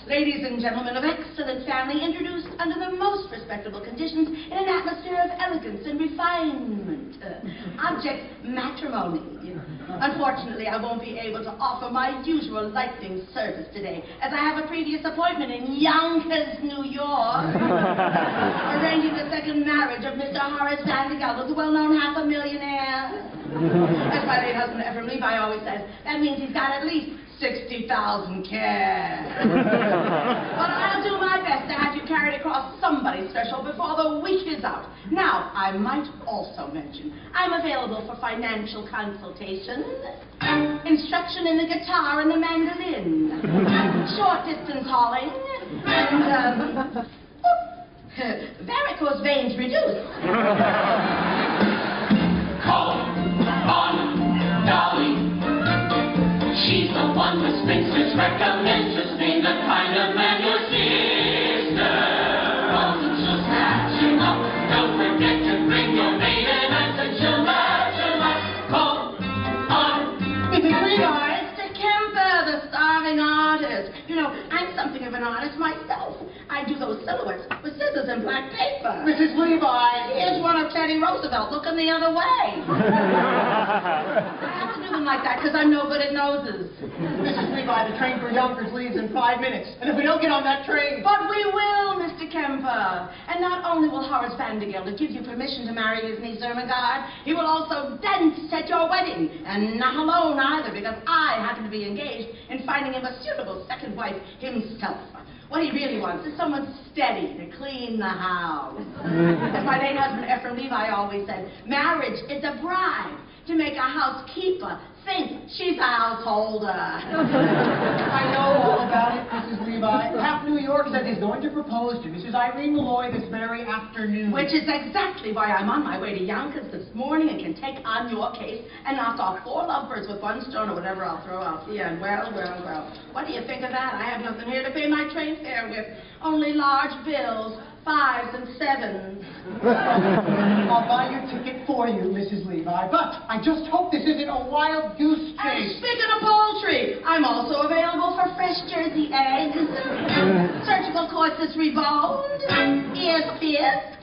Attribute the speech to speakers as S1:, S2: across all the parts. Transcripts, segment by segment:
S1: Ladies and gentlemen of excellent family, introduced under the most respectable conditions in an atmosphere of elegance and refinement. Object, matrimony. Unfortunately, I won't be able to offer my usual lightning service today, as I have a previous appointment in Yonkers, New York, arranging the second marriage of Mr. Horace Vanderbilt, the well-known half-a-millionaire. As my late husband, Ephraim Levi, always says, that means he's got at least 60,000 cash. But I'll do my best to have you carried across somebody special before the week is out. Now, I might also mention, I'm available for financial consultation, instruction in the guitar and the mandolin, short distance hauling, and, varicose veins reduced.
S2: Call on Dolly. She's the one the spinsters recommend to be the kind of man your sister. Won't you snatch him up? Don't forget to bring your maiden and then she'll match him up. Call on
S1: Mr. Kemper, the starving artist. You know, I'm something of an artist myself. I do those silhouettes with scissors and black paper.
S3: Mrs. Levi!
S1: Here's one of Teddy Roosevelt looking the other way. I have to do them like that because I'm no good at noses.
S3: Mrs. Levi, the train for Yonkers leaves in 5 minutes. And if we don't get on that train...
S1: But we will, Mr. Kemper. And not only will Horace Vanderbilt give you permission to marry his niece Ermengarde, he will also dance at your wedding. And not alone either, because I happen to be engaged in finding him a suitable second wife himself. What he really wants is someone steady to clean the house. As my late husband, Ephraim Levi, always said, marriage is a bribe to make a housekeeper think she's a householder.
S3: I know all about it, Mrs. Levi. Half New York said he's going to propose to Mrs. Irene Malloy this very afternoon.
S1: Which is exactly why I'm on my way to Yonkers this morning and can take on your case and knock off 4 lovebirds with 1 stone or whatever I'll throw out here. And well, what do you think of that? I have nothing here to pay my train fare with. Only large bills, 5s and 7s.
S3: I'll buy your ticket for you, Mrs. Levi, but I just hope this isn't a wild goose chase.
S1: And speaking of poultry, I'm also available for fresh Jersey eggs, surgical cords reboned, ears pierced,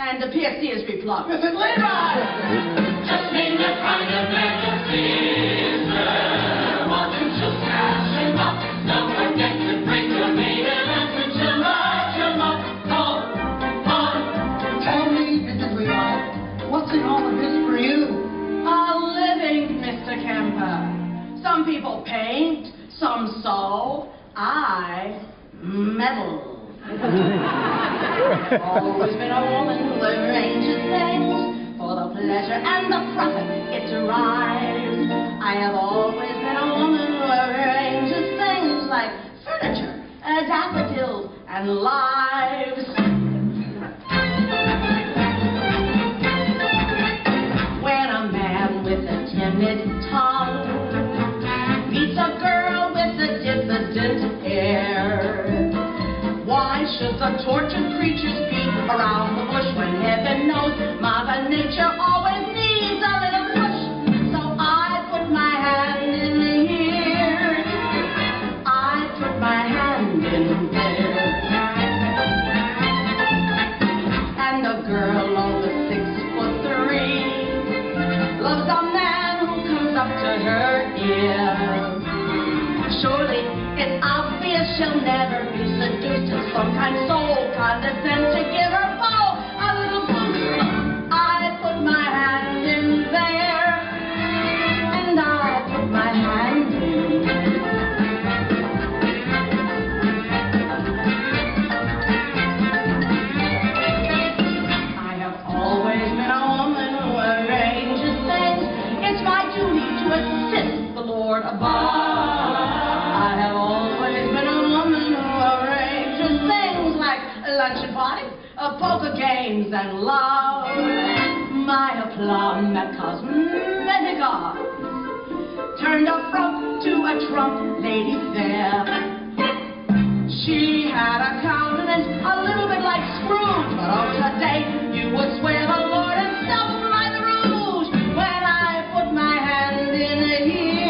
S1: and the pierced ears replugged.
S3: Mrs. Levi!
S2: just name the kind of man your sister. Won't you just catch him up? Don't forget to bring your maiden and then she'll match him up. Call on.
S3: Tell me, Mrs. Levi, what's in all of this for you?
S1: A living, Mr. Kemper. Some people paint, some sew. I meddle. I've always been a woman who arranges things for the pleasure and the profit it derives. I have always been a woman who arranges things like furniture, daffodils, and lives. When a man with a timid tongue meets a girl with a diffident air, why should the tortured creatures beat around the bush when heaven knows Mother Nature always needs a little push? So I put my hand in here, I put my hand in there, and the girl over 6'3" loves a man who comes up to her ear. Surely it's obvious she'll never be seduced till some kind soul condescends to give her beau a little boost. I put my hand in there, and I put my hand in there. I have always been a woman who arranges things. It's my duty to assist the Lord above. Luncheon parties, poker games, and love. My aplomb at cosmetic art turned a front to a trump lady fair. She had a countenance a little bit like Scrooge, but oh, today you would swear the Lord himself applied the rouge when I put my hand in here.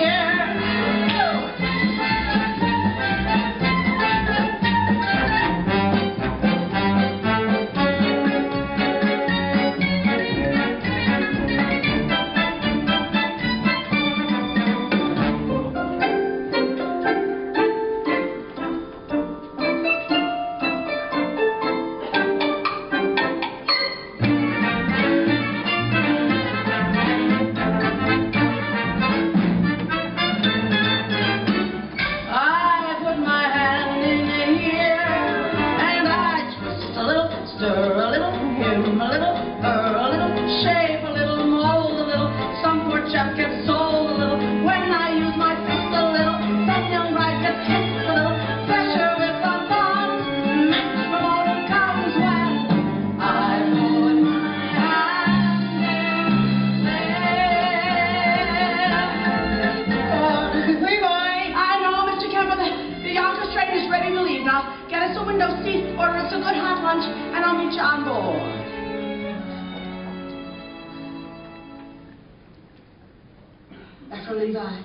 S1: Mr. Levi.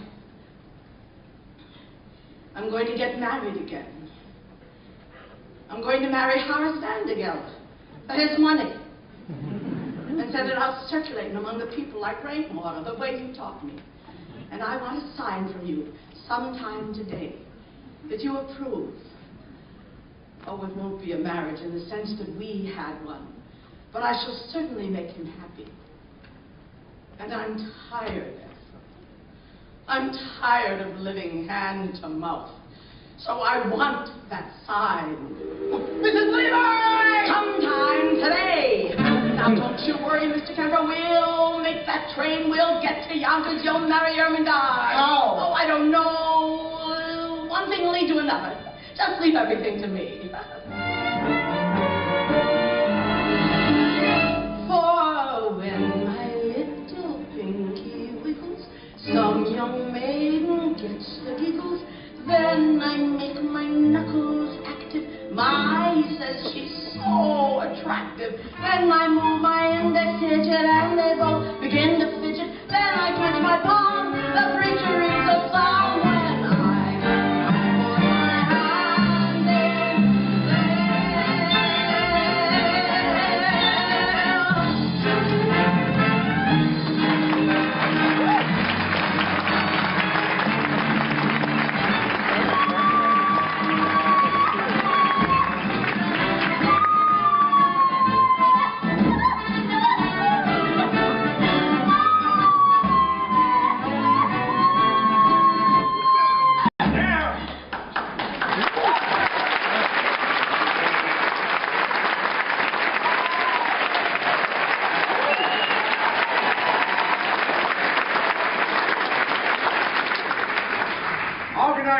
S1: I'm going to get married again. I'm going to marry Horace Vandergeld for his money. And set it out circulating among the people like rainwater, the way you taught me. And I want a sign from you sometime today that you approve. Oh, it won't be a marriage in the sense that we had one, but I shall certainly make him happy. And I'm tired. I'm tired of living hand to mouth. So I want that sign. Mrs. Levi! Sometime today. Now don't you worry, Mr. Kemper. We'll make that train. We'll get to Yonkers. You'll marry Ermengarde.
S3: How?
S1: Oh, I don't know. One thing will lead to another. Just leave everything to me. For when my little pinky wiggles, some young maiden gets the giggles. Then I make my knuckles active. My, says she's so attractive. Then I move my index digit and they both begin to fidget. Then I twitch my palm. The preacher reads a psalm when I put my hand in there.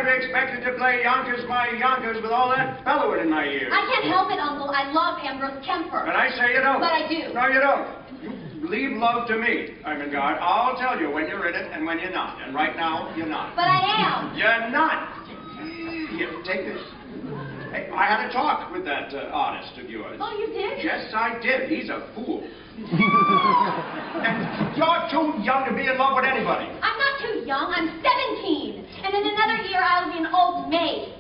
S4: Expected to play Yonkers, my Yonkers, with all that bellowing in my ears.
S5: I can't help it, Uncle. I love Ambrose Kemper.
S4: But I say you don't.
S5: But I do.
S4: No, you don't. You leave love to me, Ermengarde. I'll tell you when you're in it and when you're not. And right now, you're not.
S5: But I am.
S4: You're not. Here, take this. Hey, I had a talk with that artist of yours.
S5: Oh, you did?
S4: Yes, I did. He's a fool. And you're too young to be in love with anybody.
S5: I'm not too young. I'm 17. And in another year, I'll be an old maid.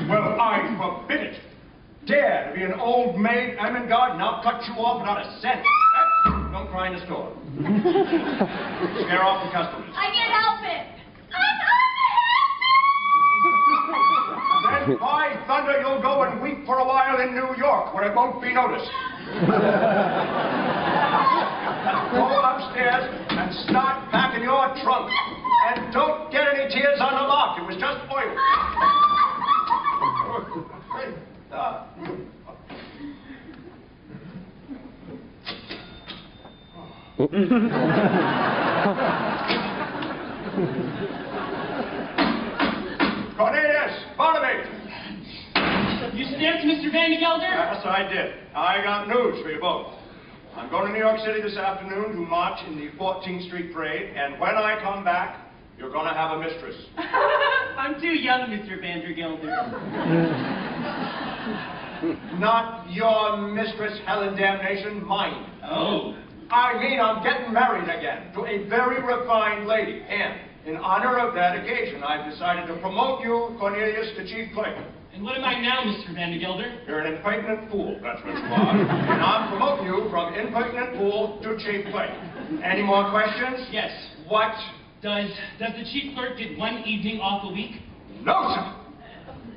S4: Well, I forbid it. Dare to be an old maid, Ermengarde, and I'll cut you off without a cent. Don't cry in the store. Scare off the customers.
S5: I can't help it.
S4: Then, by thunder, you'll go and weep for a while in New York, where it won't be noticed. Go upstairs and start packing your trunk. And don't get any tears on the lock. It was just oil. Cornelius, follow me.
S6: You stamped Mr. Vandergelder?
S4: Yes, I did. I got news for you both. I'm going to New York City this afternoon to march in the 14th Street Parade, and when I come back, you're going to have a mistress.
S6: I'm too young, Mr. Vandergelder.
S4: Not your mistress, hell and damnation, mine.
S6: Oh.
S4: I mean, I'm getting married again to a very refined lady, and in honor of that occasion, I've decided to promote you, Cornelius, to chief clerk.
S6: And what am I now, Mr. Vandergelder?
S4: You're an impertinent fool, that's what you are. And I'm promoting you from impertinent fool to chief clerk. Any more questions?
S6: Yes.
S4: What?
S6: Does the chief clerk get one evening off a week?
S4: No, sir.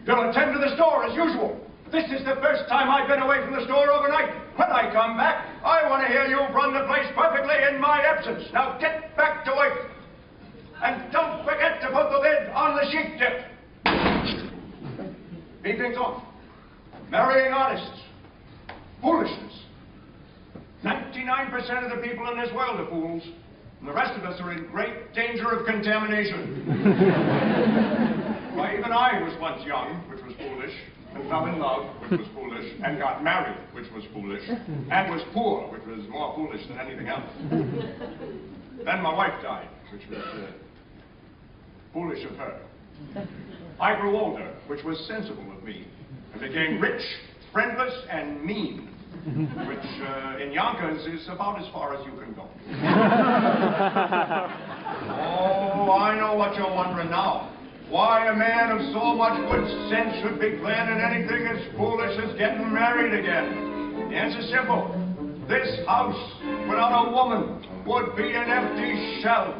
S4: You'll attend to the store as usual. This is the first time I've been away from the store overnight. When I come back, I want to hear you run the place perfectly in my absence. Now get back to work. And don't forget to put the lid on the sheep dip. Evening's off. Marrying artists. Foolishness. 99% of the people in this world are fools. And the rest of us are in great danger of contamination. Why, even I was once young, which was foolish, and fell in love, which was foolish, and got married, which was foolish, and was poor, which was more foolish than anything else. Then my wife died, which was foolish of her. I grew older, which was sensible of me, and became rich, friendless, and mean, which in Yonkers is about as far as you can go. Oh, Oh, I know what you're wondering now. Why a man of so much good sense should be glad at anything as foolish as getting married again. The answer's simple. This house, without a woman, would be an empty shell.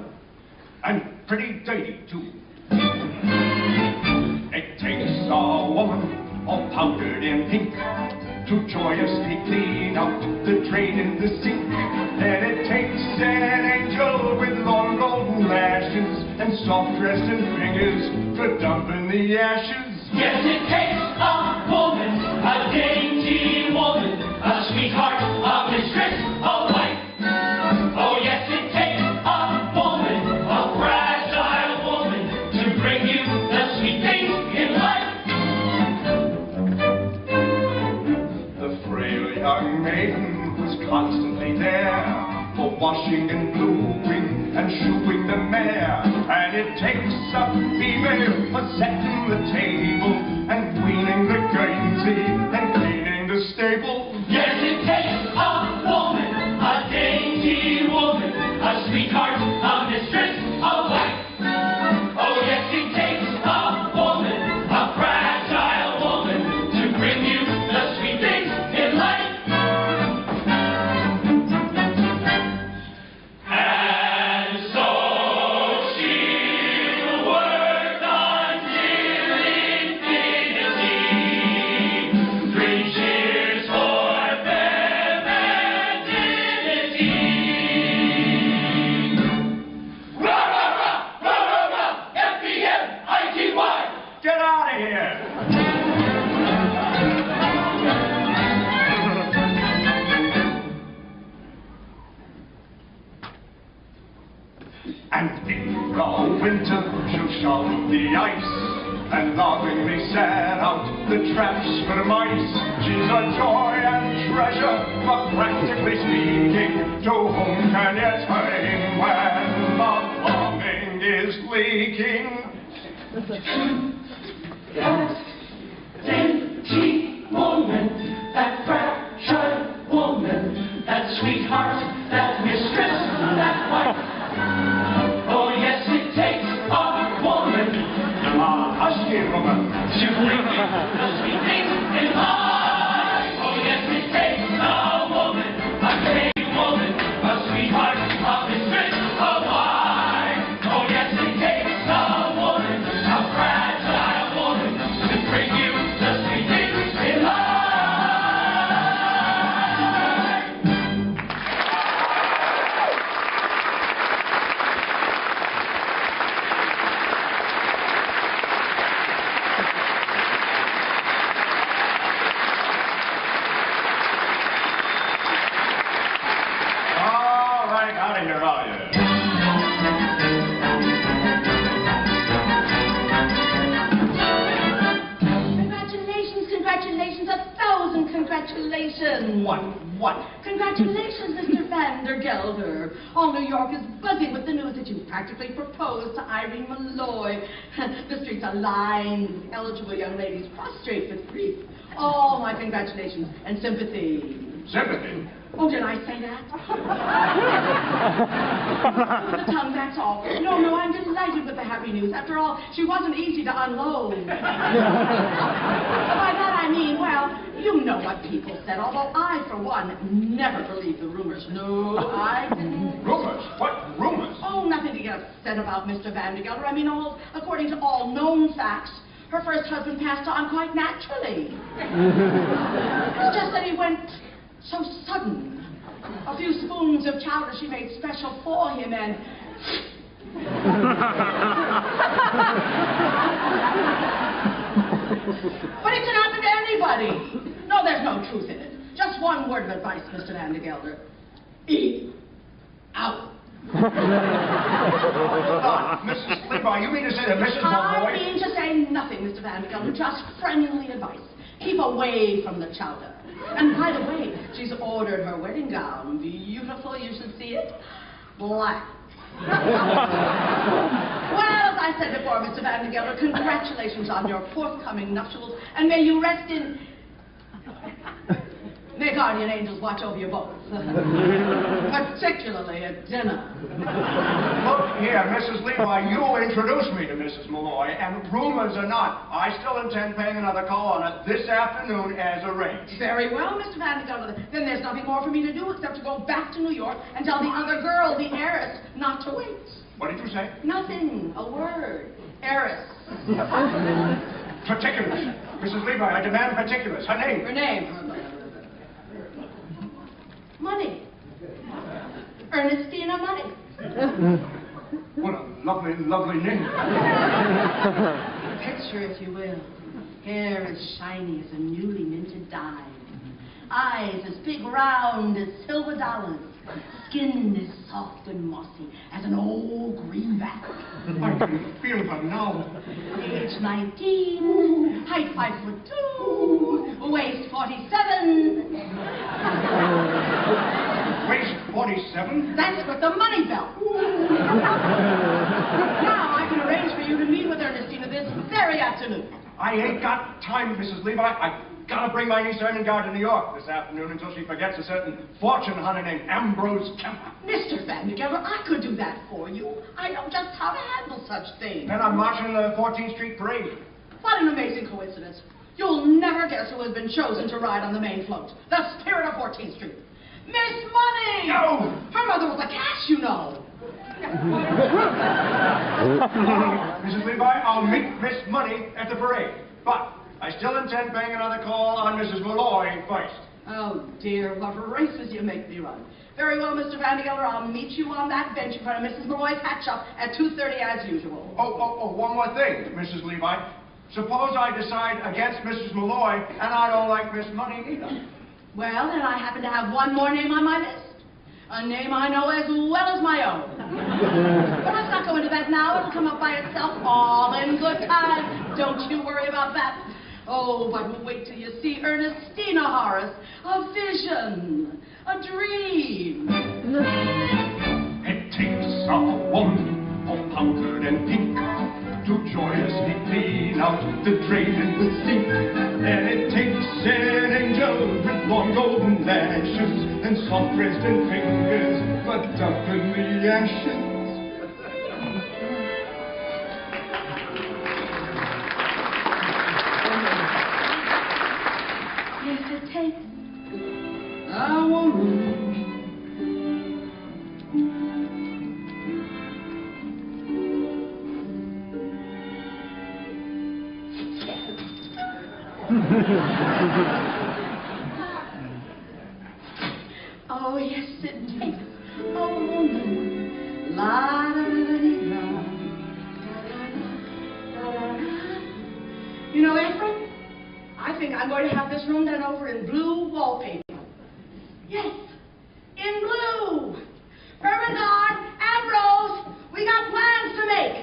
S4: And pretty dirty, too. It takes a woman all powdered in pink to joyously clean out the drain in the sink. And it takes an angel with long golden lashes and soft dress and fingers to dump in the ashes.
S2: Yes, it takes a woman, a dainty woman, a sweetheart, a mistress, a wife. Oh, yes, it takes a woman, a fragile woman, to bring you the sweet things in life.
S4: The frail young maiden was constantly there for washing and bluing and shoeing the mare. And it takes a female for setting the table and cleaning the Guernsey and cleaning the stable.
S2: Yes, it takes a woman, a dainty woman, a sweetheart, a mistress, a wife. Oh, yes, it takes a woman, a fragile woman, to bring you the sweet things in life.
S4: Winter she'll shove the ice and lovingly set out the traps for mice. She's a joy and treasure, but practically speaking, to whom can you turn when the plumbing is leaking?
S2: That dainty woman, that fragile woman, that sweetheart, that mistress, that wife. Oh, yes, it takes a woman.
S4: Husky woman.
S2: To bring you the sweet things in life. Oh, yes, it takes a woman, a brave woman, a sweetheart, a mistress, a wife. Oh, yes, it takes a woman, a fragile woman, to bring you the sweet things in life.
S1: What? Congratulations, Mr. Van der Gelder. All New York is buzzing with the news that you've practically proposed to Irene Malloy. The streets are lined with eligible young ladies prostrate with grief. All my congratulations and sympathy.
S4: Sympathy?
S1: Oh, did I say that? The tongue, that's all. No, I'm delighted with the happy news. After all, she wasn't easy to unload. By that I mean, well, you know what people said, although I, for one, never believed the rumors. No, I didn't.
S4: Rumors? What rumors?
S1: Oh, nothing to get upset about, Mr. Van der Gelder. I mean, according to all known facts, her first husband passed on quite naturally. It's just that he went so sudden. A few spoons of chowder she made special for him, and... But it can happen to anybody. No, there's no truth in it. Just one word of advice, Mr. Van der Gelder. Eat out.
S4: Mrs. Levi, you mean to say that Mrs. Malloy...
S1: I mean to say nothing, Mr. Van der Gelder. Just friendly advice. Keep away from the chowder. And by the way, she's ordered her wedding gown. Beautiful, you should see it. Black. Well, as I said before, Mr. Van der Gelder, congratulations on your forthcoming nuptials, and may you rest in... May guardian angels watch over you both. Particularly at dinner.
S4: Look here, Mrs. Levi, you introduced me to Mrs. Malloy, and rumors are not. I still intend paying another call on it this afternoon as arranged.
S1: Very well, Mr. Van Gelder. Then there's nothing more for me to do except to go back to New York and tell the other girl, the heiress, not to wait.
S4: What did you say?
S1: Nothing. A word. Heiress.
S4: Particulars. Mrs. Levi, I demand particulars. Her name.
S1: Her name. Money. Ernestina Money.
S4: What a lovely, lovely name.
S1: Picture, if you will. Hair as shiny as a newly minted dime. Eyes as big round as silver dollars. Skin as soft and mossy as an old greenback.
S4: I can feel her now.
S1: Age 19. Height 5'2". Waist 47.
S4: Waist 47?
S1: That's with the money belt. Now I can arrange for you to meet with Ernestina this very afternoon.
S4: I ain't got time, Mrs. Levi. I gotta bring my niece Ermengarde to New York this afternoon until she forgets a certain fortune hunter named Ambrose Kemper.
S1: Mr. Van Gelder, I could do that for you. I know just how to handle such things.
S4: And I'm marching the 14th Street Parade.
S1: What an amazing coincidence. You'll never guess who has been chosen to ride on the main float. The spirit of 14th Street. Miss Money!
S4: No!
S1: Her mother was a cash, you know.
S4: Mrs. Levi, I'll meet Miss Money at the parade. But I still intend paying another call on Mrs. Malloy first.
S1: Oh, dear, what races you make me run. Very well, Mr. Van Gelder, I'll meet you on that bench in front of Mrs. Malloy's hat shop at 2:30 as usual.
S4: Oh, one more thing, Mrs. Levi. Suppose I decide against Mrs. Malloy and I don't like Miss Money either.
S1: Well, then I happen to have one more name on my list. A name I know as well as my own. But let's not go into that now. It'll come up by itself all in good time. Don't you worry about that. Oh, but wait till you see Ernestina, Horace. A vision. A dream.
S4: It takes a woman all powdered and pink to joyously clean out the drain in the sink. And it takes an angel with long golden lashes and soft rested fingers but up in the ashes.
S1: Yes, it takes a woman. Oh, yes, it takes a woman. La da da da da. You know, Ephraim, I think I'm going to have this room done over in blue wallpaper. Yes, in blue. Bernadette, Ambrose, we got plans to make.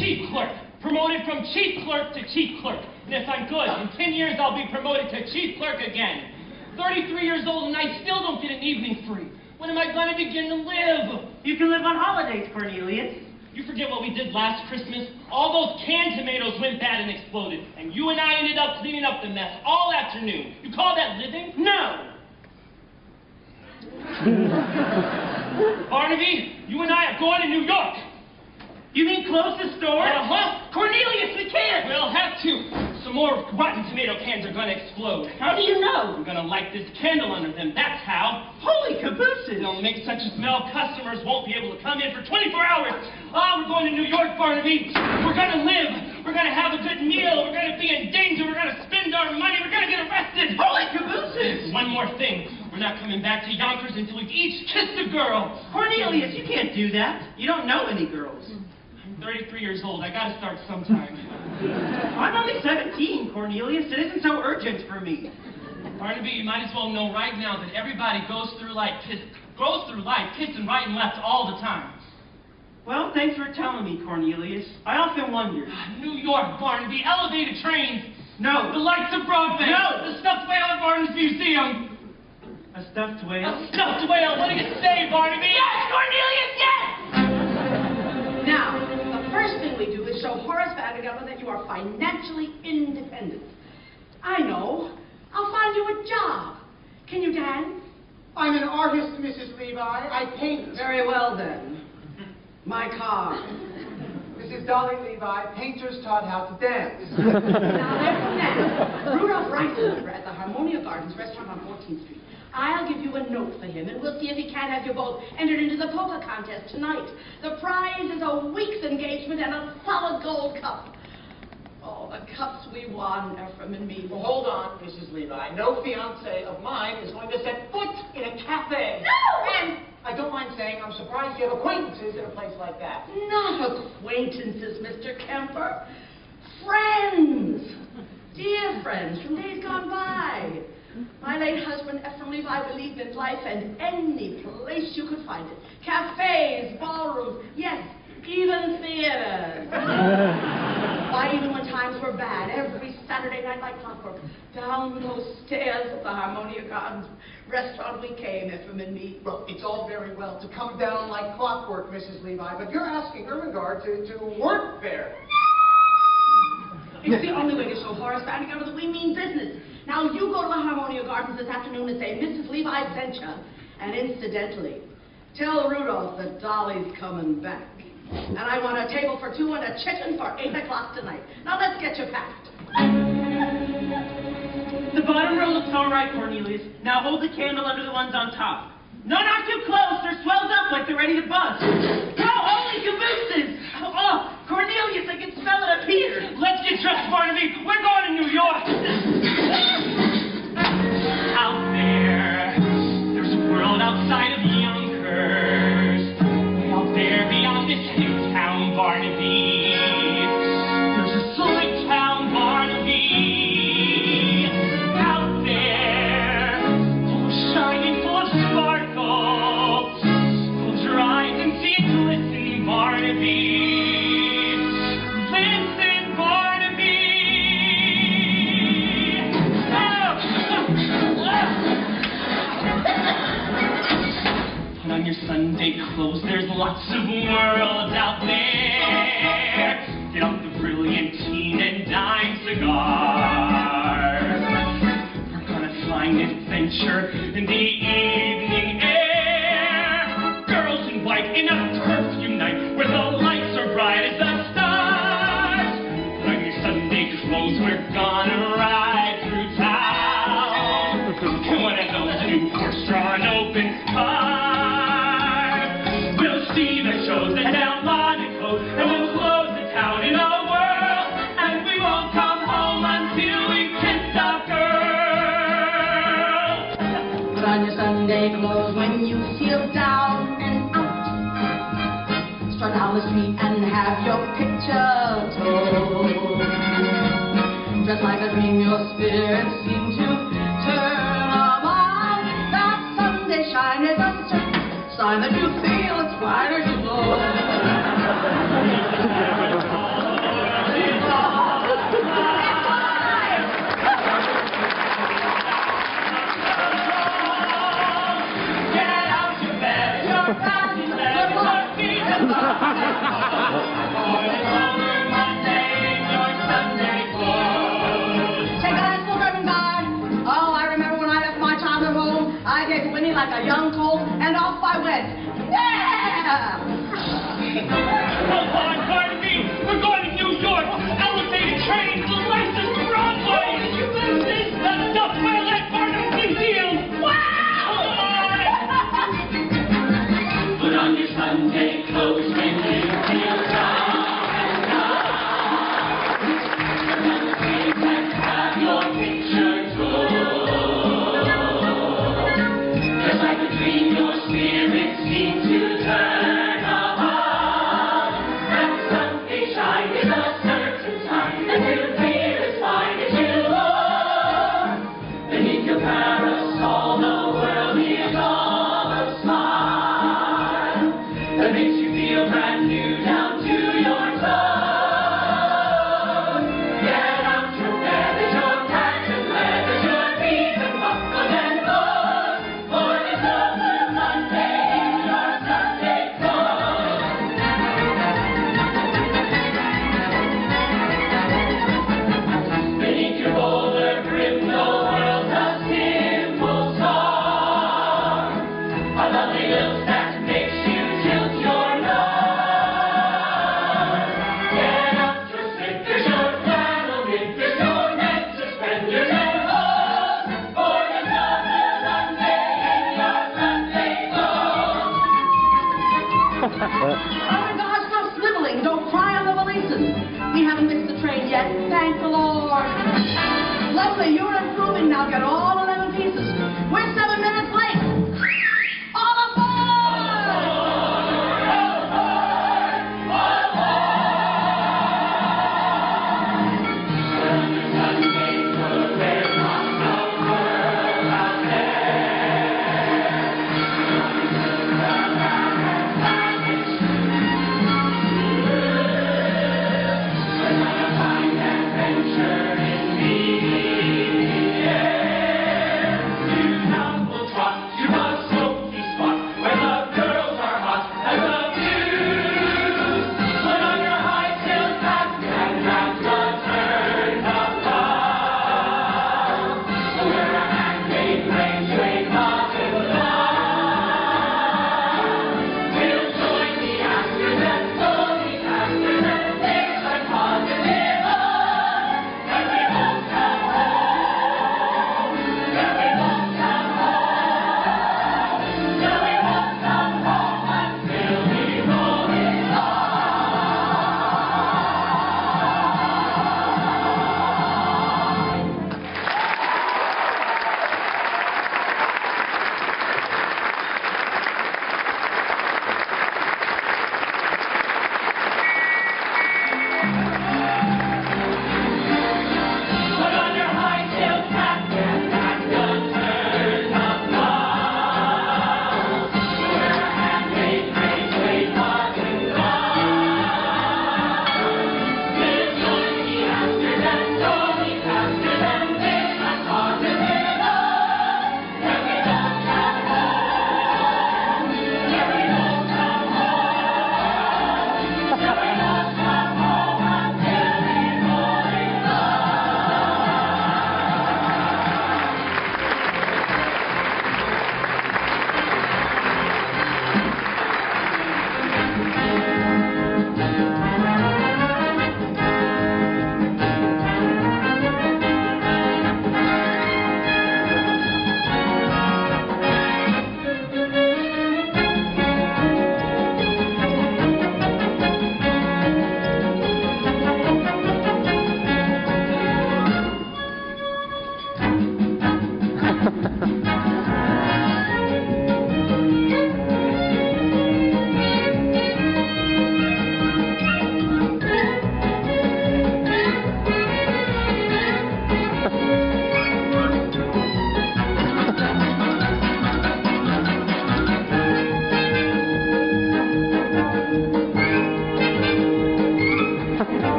S6: Chief clerk. Promoted from chief clerk to chief clerk. And if I'm good, in 10 years I'll be promoted to chief clerk again. 33 years old and I still don't get an evening free. When am I going to begin to live?
S7: You can live on holidays, Cornelius.
S6: You forget what we did last Christmas? All those canned tomatoes went bad and exploded. And you and I ended up cleaning up the mess all afternoon. You call that living?
S7: No!
S6: Barnaby, you and I are going to New York.
S7: You mean close the store?
S6: Uh-huh.
S7: Cornelius, we can't!
S6: We'll have to. Some more rotten tomato cans are going to explode.
S7: How do you know?
S6: I'm going to light this candle under them, that's how.
S7: Holy cabooses!
S6: They'll make such a smell customers won't be able to come in for 24 hours. We're going to New York, Barnaby. We're going to live. We're going to have a good meal. We're going to be in danger. We're going to spend our money. We're going to get arrested.
S7: Holy cabooses!
S6: One more thing. We're not coming back to Yonkers until we've each kissed a girl.
S7: Cornelius, you can't do that. You don't know any girls.
S6: I'm 33 years old. I got to start sometime.
S7: I'm only 17, Cornelius. It isn't so urgent for me.
S6: Barnaby, you might as well know right now that everybody goes through life kissing right and left all the time.
S7: Well, thanks for telling me, Cornelius. I often wondered.
S6: New York, Barnaby, elevated trains.
S7: No.
S6: The lights of Broadway.
S7: No.
S6: The stuffed whale at Barnes Museum.
S7: A stuffed whale?
S6: A stuffed whale. What do you say, Barnaby?
S7: Yes, Cornelius, yes!
S1: Now, the first thing we do is show Horace Van Gelder that you are financially independent. I know. I'll find you a job. Can you dance?
S3: I'm an artist, Mrs. Levi. I paint.
S1: Very well, then. My car.
S3: Mrs. Dolly Levi, painters taught how to dance.
S1: Now, there's a man, Rudolph Reitzenberger, at the Harmonia Gardens restaurant on 14th Street. I'll give you a note for him, and we'll see if he can't have you both entered into the poker contest tonight. The prize is a week's engagement and a solid gold cup. Oh, the cups we won, Ephraim and me.
S3: Well, hold on, Mrs. Levi. No fiancé of mine is going to set foot in a cafe.
S1: No!
S3: And I don't mind saying I'm surprised you have acquaintances in a place like that.
S1: Not acquaintances, Mr. Kemper. Friends. Dear friends from days gone by. My late husband, Ephraim Levi, believed in life and any place you could find it. Cafes, ballrooms, yes, even theaters. Why, even when times were bad, every Saturday night like clockwork, down those stairs of the Harmonia Gardens restaurant we came, Ephraim and me.
S3: Well, it's all very well to come down like clockwork, Mrs. Levi, but you're asking Ermengarde to work there.
S1: It's the only way to show Horace Vandergammer that we mean business. Now, you go to the Harmonia Gardens this afternoon and say, Mrs. Levi sent you. And incidentally, tell Rudolph that Dolly's coming back. And I want a table for two and a chicken for 8 o'clock tonight. Now, let's get you packed.
S7: The bottom row looks all right, Cornelius. Now hold the candle under the ones on top. No, not too close. They're swelled up like they're ready to bust. No, holy cabooses! Oh, Cornelius, I can smell it up here.
S6: Let's get dressed, Barnaby. We're going to New York. Out there's a world outside of Yonkers. Out there beyond this hill town, Barnaby. There's a silly town, Barnaby. Out there, full of shining, full of sparkle, full of your eyes and see it glisten, Barnaby. Listen, Barnaby. Put on your Sunday clothes, there's lots of worlds out there. Get off the brilliantine and dime cigars. We're gonna find adventure in the evening air. Girls in white in a perfume night where the lights are bright as the stars. Put on your Sunday clothes, we're gonna ride through town. In one of those new horse-drawn open cars. We'll see the shows that tell Monaco, and we'll close the town in a whirl, and we won't come home until we kiss a girl.
S1: Put on your Sunday clothes when you feel down and out. Strut down the street and have your picture told. Just like a dream, your spirit seems to turn about. That Sunday shine is a sign that you feel it's brighter you glow.
S6: Get out your bed, your body leg, your feet and Monday in your Sunday clothes.
S1: Take that for Ermengarde. Oh, I remember when I left my child at home, I gave Winnie like a young colt, and off I went. Yeah!
S6: Hold on, Barnaby. We're going to New York. Elevated train to the lights of Broadway. You missed this. That's the Toilet Barnaby Museum. Wow!
S2: Put on your Sunday clothes when you feel down and out. And have your picture told. Just like a dream, your spirit seems to turn about. That Sunday shine is a certain time, and we'll pay
S1: I'll get all 11 pieces. We're 7 minutes late. All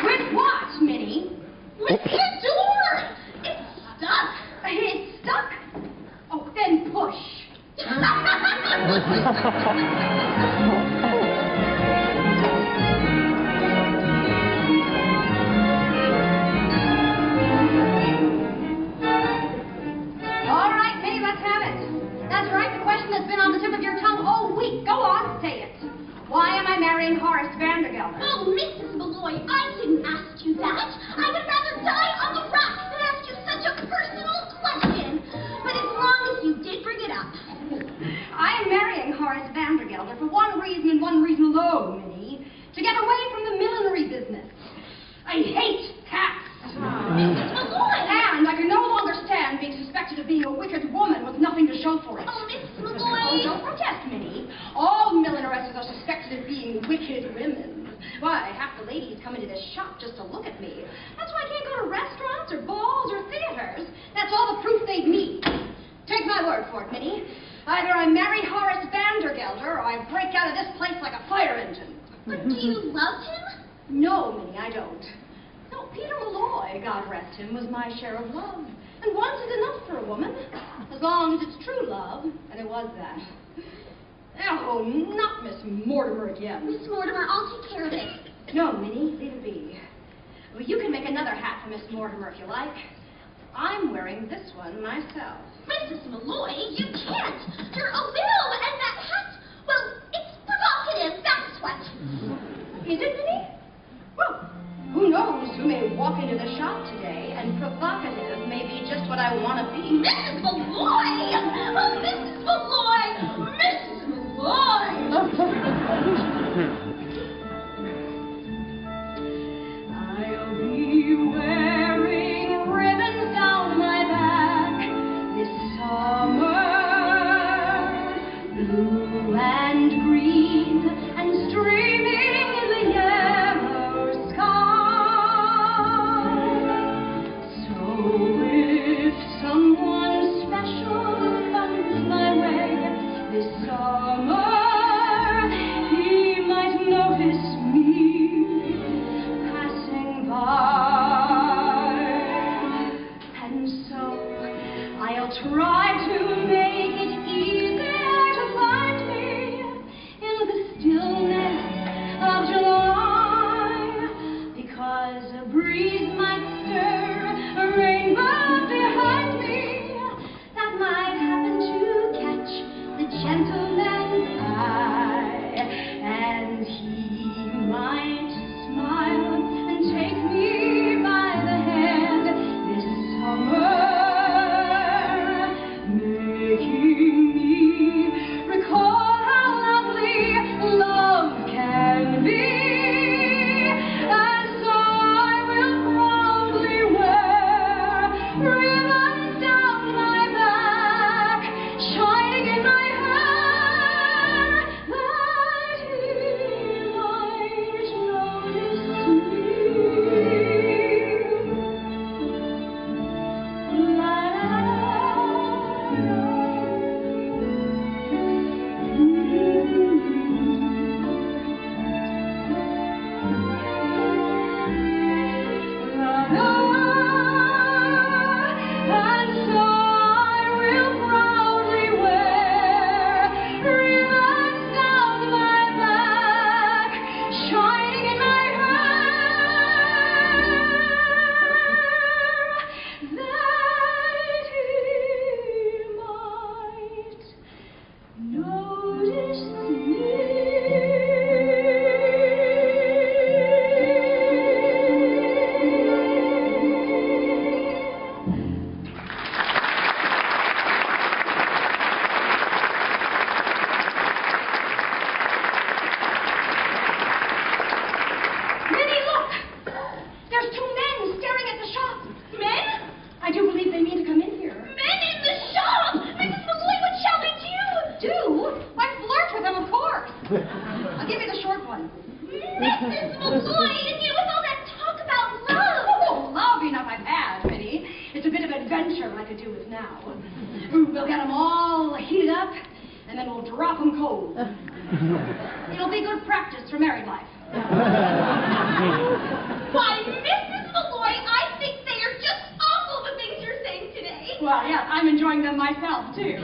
S1: With what, Minnie? With history!
S5: All right, Minnie, let's have it. That's right, the question that's been on the tip of your tongue all week. Go on, say it. Why am I marrying Horace Vandergelder?
S8: Oh, Mrs. Malloy, I didn't ask you that. I would rather die on the rack than ask you such a personal question. But as long as you did bring it up.
S5: I am marrying Horace Vandergelder for one reason and one reason alone, Minnie. To get away from the millinery business. I hate cats.
S8: Mrs. Malloy!
S5: And I can no longer stand being suspected of being a wicked woman with nothing to show for it.
S8: Oh, Mrs.
S5: Oh,
S8: Malloy!
S5: don't protest, Minnie. All millineresses are suspected of being wicked women. Why, half the ladies come into this shop just to look at me. That's why I can't go to restaurants or balls or theaters. That's all the proof they'd need. Take my word for it, Minnie. Either I marry Horace Vandergelder or I break out of this place like a fire engine.
S8: But do you love him?
S5: No, Minnie, I don't. No, Peter Malloy, God rest him, was my share of love. And once is enough for a woman, as long as it's true love, and it was that. Oh, not Miss Mortimer again.
S8: Miss Mortimer, I'll take care of it.
S5: No, Minnie, leave it be. Well, you can make another hat for Miss Mortimer if you like. I'm wearing this one myself.
S8: Mrs. Malloy, you can't. You're a widow, and that hat, well, it's provocative, that's what.
S5: Is it, Minnie? Well, who knows who may walk into the shop today, and provocative may be just what I want to be.
S8: Mrs. Malloy! Oh, Mrs. Malloy! Mrs. Malloy!
S5: I'll be wearing ribbons down my back this summer, blue and green and streaming in the yellow sky. So if someone special comes my way this summer, he might notice me passing by. And so I'll try to make it easier to find me in the stillness of July, because a breeze might stir a rainbow behind me that might happen to catch the gentleman's eye, and he might smile and take me by the hand this summer, making me recall how lovely love can be. And so I will proudly wear ribbons down my back, shining in my hair, that he might notice me. La, and so I will proudly wear ribbons down my back, shining in my hair, that he might notice Minnie, look! There's two men staring at the shop.
S8: Men?
S5: I do believe they mean to come in here.
S8: Men in the shop! Mrs. Malloy, what shall we do?
S5: Do? Why, flirt with them, of course. I'll give you the short one.
S8: Mrs. Malloy, and you with all that talk about love!
S5: Oh, love enough I've had, Minnie. It's a bit of adventure I could do with now. We'll get them all heated up, and then we'll drop them cold. It'll be good practice for married life.
S8: Why, Mrs. Malloy, I think they are just awful, the things you're saying today.
S5: Well, yes, I'm enjoying them myself, too.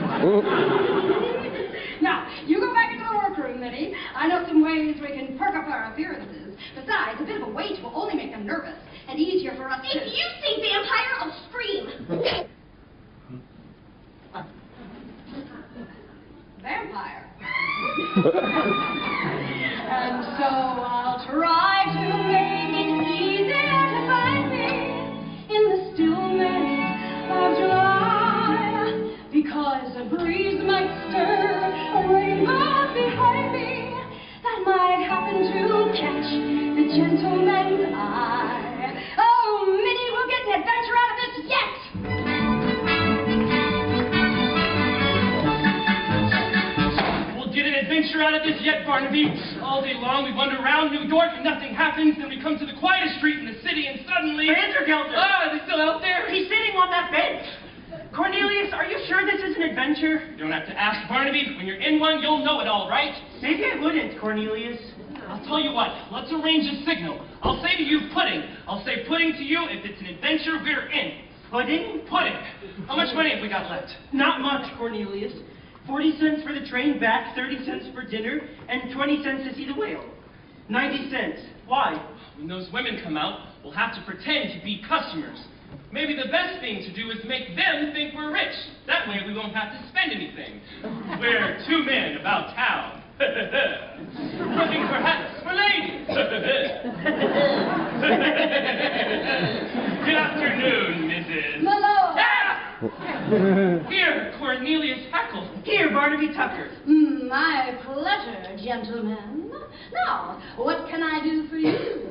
S5: Now, You go back into the workroom, Minnie. I know some ways we can perk up our appearances. Besides, a bit of a wait will only make them nervous and easier for us to...
S8: If you say vampire, I'll scream.
S5: Vampire. And so I'll try to make it easier to find me in the stillness of July, because a breeze might stir a rainbow behind me that might happen to catch the gentleman's eye. Oh, Minnie, we'll get an adventure out of this yet!
S6: Get an adventure out of this yet, Barnaby. All day long we wander around New York and nothing happens. Then we come to the quietest street in the city and suddenly...
S7: Vandergelder!
S6: Ah, are they still out there?
S7: He's sitting on that bench. Cornelius, are you sure this is an adventure?
S6: You don't have to ask, Barnaby. When you're in one, you'll know it all, right?
S7: Maybe I wouldn't, Cornelius.
S6: I'll tell you what. Let's arrange a signal. I'll say to you, pudding. I'll say pudding to you. If it's an adventure, we're in.
S7: Pudding?
S6: Pudding. How much money have we got left?
S7: Not much, Cornelius. 40 cents for the train back, 30 cents for dinner, and 20 cents to see the whale. 90 cents. Why?
S6: When those women come out, we'll have to pretend to be customers. Maybe the best thing to do is make them think we're rich. That way we won't have to spend anything. We're two men about town. Looking for hats for ladies. Good afternoon, Mrs.
S5: Malone!
S6: Ah! Here, Cornelius Hackle.
S7: Here, Barnaby Tucker.
S5: My pleasure, gentlemen. Now, what can I do for you?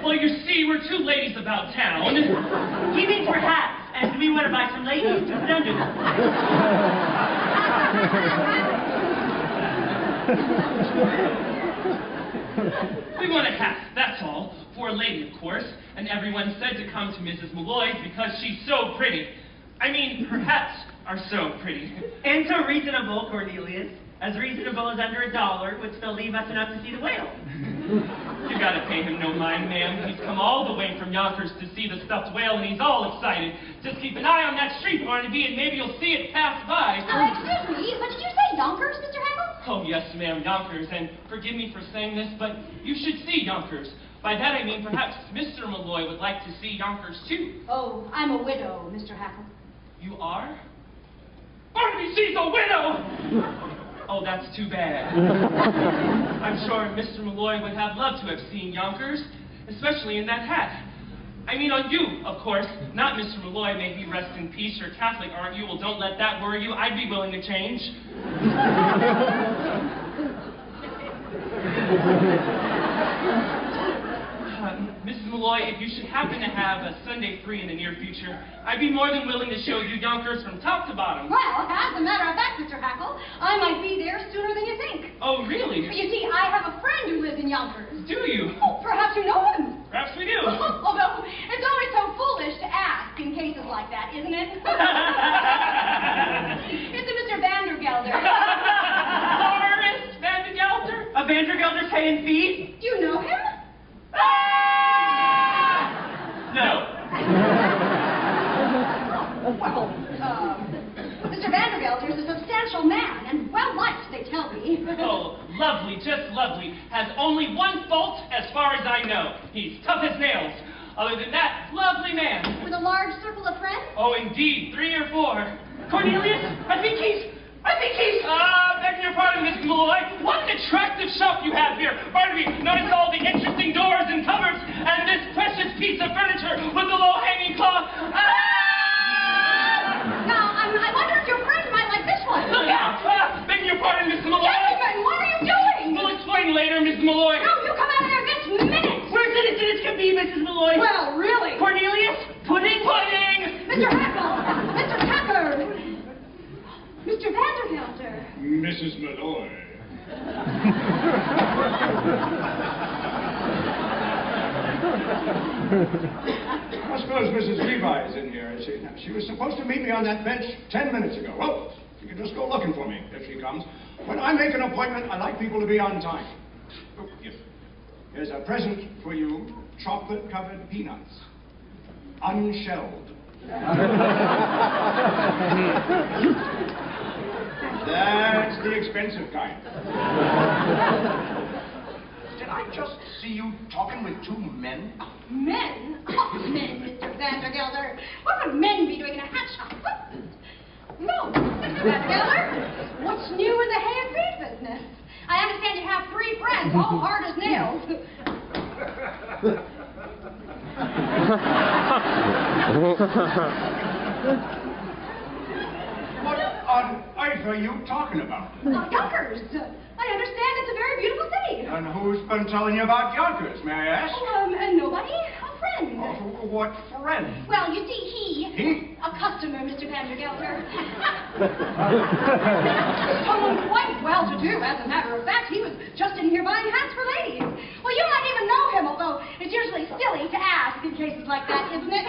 S6: Well, you see, we're two ladies about town.
S7: He means for hats, and we want to buy some ladies to put under them.
S6: We want a hat, that's all. For a lady, of course. And everyone said to come to Mrs. Malloy's because she's so pretty. I mean, her hats are so pretty.
S7: And so reasonable, Cornelius. As reasonable as under $1, which will leave us enough to see the whale.
S6: You gotta pay him no mind, ma'am. He's come all the way from Yonkers to see the stuffed whale, and he's all excited. Just keep an eye on that street, Barnaby, and maybe you'll see it pass by.
S5: Excuse me, but did you say Yonkers, Mr. Hackle?
S6: Oh, yes, ma'am, Yonkers, and forgive me for saying this, but you should see Yonkers. By that I mean perhaps Mr. Malloy would like to see Yonkers, too.
S5: Oh, I'm a widow, Mr. Hackle.
S6: You are? Barnaby, she's a widow! Oh, that's too bad. I'm sure Mr. Malloy would have loved to have seen Yonkers, especially in that hat. I mean on you, of course, not Mr. Malloy. May he rest in peace. You're Catholic, aren't you? Well, don't let that worry you. I'd be willing to change. Mrs. Malloy, if you should happen to have a Sunday free in the near future, I'd be more than willing to show you Yonkers from top to bottom.
S5: Well, as a matter of fact, Mr. Hackle, I might be there sooner than you think.
S6: Oh, really?
S5: You see, I have a friend who lives in Yonkers.
S6: Do you?
S5: Oh, perhaps you know him.
S6: Perhaps we do.
S5: Although, it's always so foolish to ask in cases like that, isn't it? It's a Mr. Vandergelder.
S6: Horace Vandergelder?
S7: A Vandergelder's paying fees?
S5: Do you know him?
S6: No.
S5: Well, Mr. Vandergelder is a substantial man and well-liked, they tell me.
S6: Oh, lovely, just lovely. Has only one fault as far as I know. He's tough as nails. Other than that, lovely man.
S5: With a large circle of friends?
S6: Oh, indeed, 3 or 4.
S7: Cornelius, I think he's...
S6: Begging your pardon, Miss Malloy. What an attractive shop you have here. Barnaby, notice all the interesting doors and cupboards, and this precious piece of furniture with the low-hanging cloth.
S5: Now, I wonder if your friend might like this one.
S6: Look out! Begging your pardon, Miss Malloy.
S5: Gentlemen, what are you doing?
S6: We'll explain later, Miss Malloy.
S5: No, you come out of there this minute.
S7: Where citizens can be, Mrs. Malloy?
S5: Well, really?
S7: Cornelius? Pudding?
S6: Pudding!
S5: Mr. Hackle! Mr. Tucker! Mr. Vandergelder!
S4: Mrs. Malloy. I suppose Mrs. Levi is in here, is she? She was supposed to meet me on that bench 10 minutes ago. Well, you can just go looking for me if she comes. When I make an appointment, I like people to be on time. Oh, here's a present for you. Chocolate-covered peanuts. Unshelled. That's the expensive kind. Did I just see you talking with two men?
S5: Men? Oh, men, Mr. Vandergelder. What would men be doing in a hat shop? No, Mr. Vandergelder. What's new in the hay and feed business? I understand you have 3 friends, all hard as nails.
S4: What on earth are you talking about?
S5: Yonkers. I understand it's a very beautiful city.
S4: And who's been telling you about Yonkers, may I ask?
S5: Nobody. A friend.
S4: Oh, what friend?
S5: Well, you see,
S4: He?
S5: a customer, Mr. Vandergelder. Someone quite well-to-do, as a matter of fact. He was just in here buying hats for ladies. Well, you might even know him, although it's usually silly to ask in cases like that, isn't it?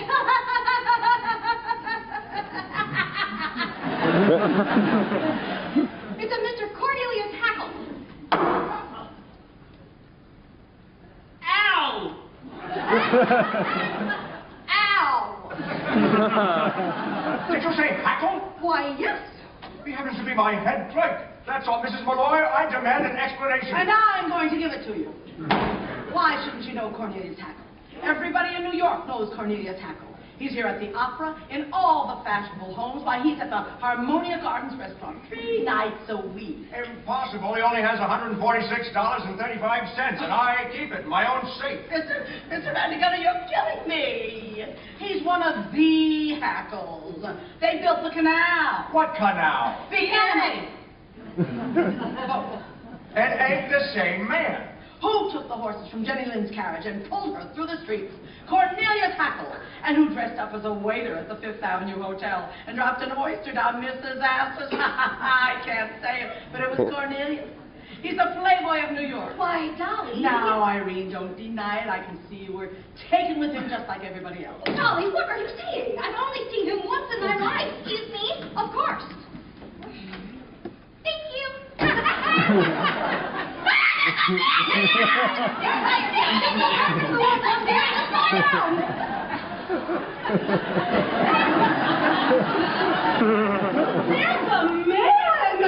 S5: It's a Mr. Cornelius Hackle.
S6: Ow!
S5: Ow!
S4: Did you say Hackle?
S5: Why, yes.
S4: He happens to be my head clerk. That's all, Mrs. Malloy. I demand an explanation.
S9: And I'm going to give it to you. Why shouldn't you know Cornelius Hackle? Everybody in New York knows Cornelius Hackle. He's here at the Opera, in all the fashionable homes. Why, he's at the Harmonia Gardens restaurant 3 nights a week.
S4: Impossible. He only has $146.35, and I keep it in my own safe.
S9: Mr. Vandergelder, you're killing me. He's one of the Hackles. They built the canal.
S4: What canal?
S9: The Emmy.
S4: It ain't the same man.
S9: Who took the horses from Jenny Lind's carriage and pulled her through the streets? Cornelius Hackle. And who dressed up as a waiter at the Fifth Avenue Hotel and dropped an oyster down Mrs. Astor's? I can't say it, but it was Cornelius. He's the playboy of New York.
S5: Why, Dolly.
S9: Now, Irene, don't deny it. I can see you were taken with him just like everybody else.
S5: Dolly, what are you saying? I've only seen him once in my life. Excuse me? Of course. Thank you.
S9: There's a man!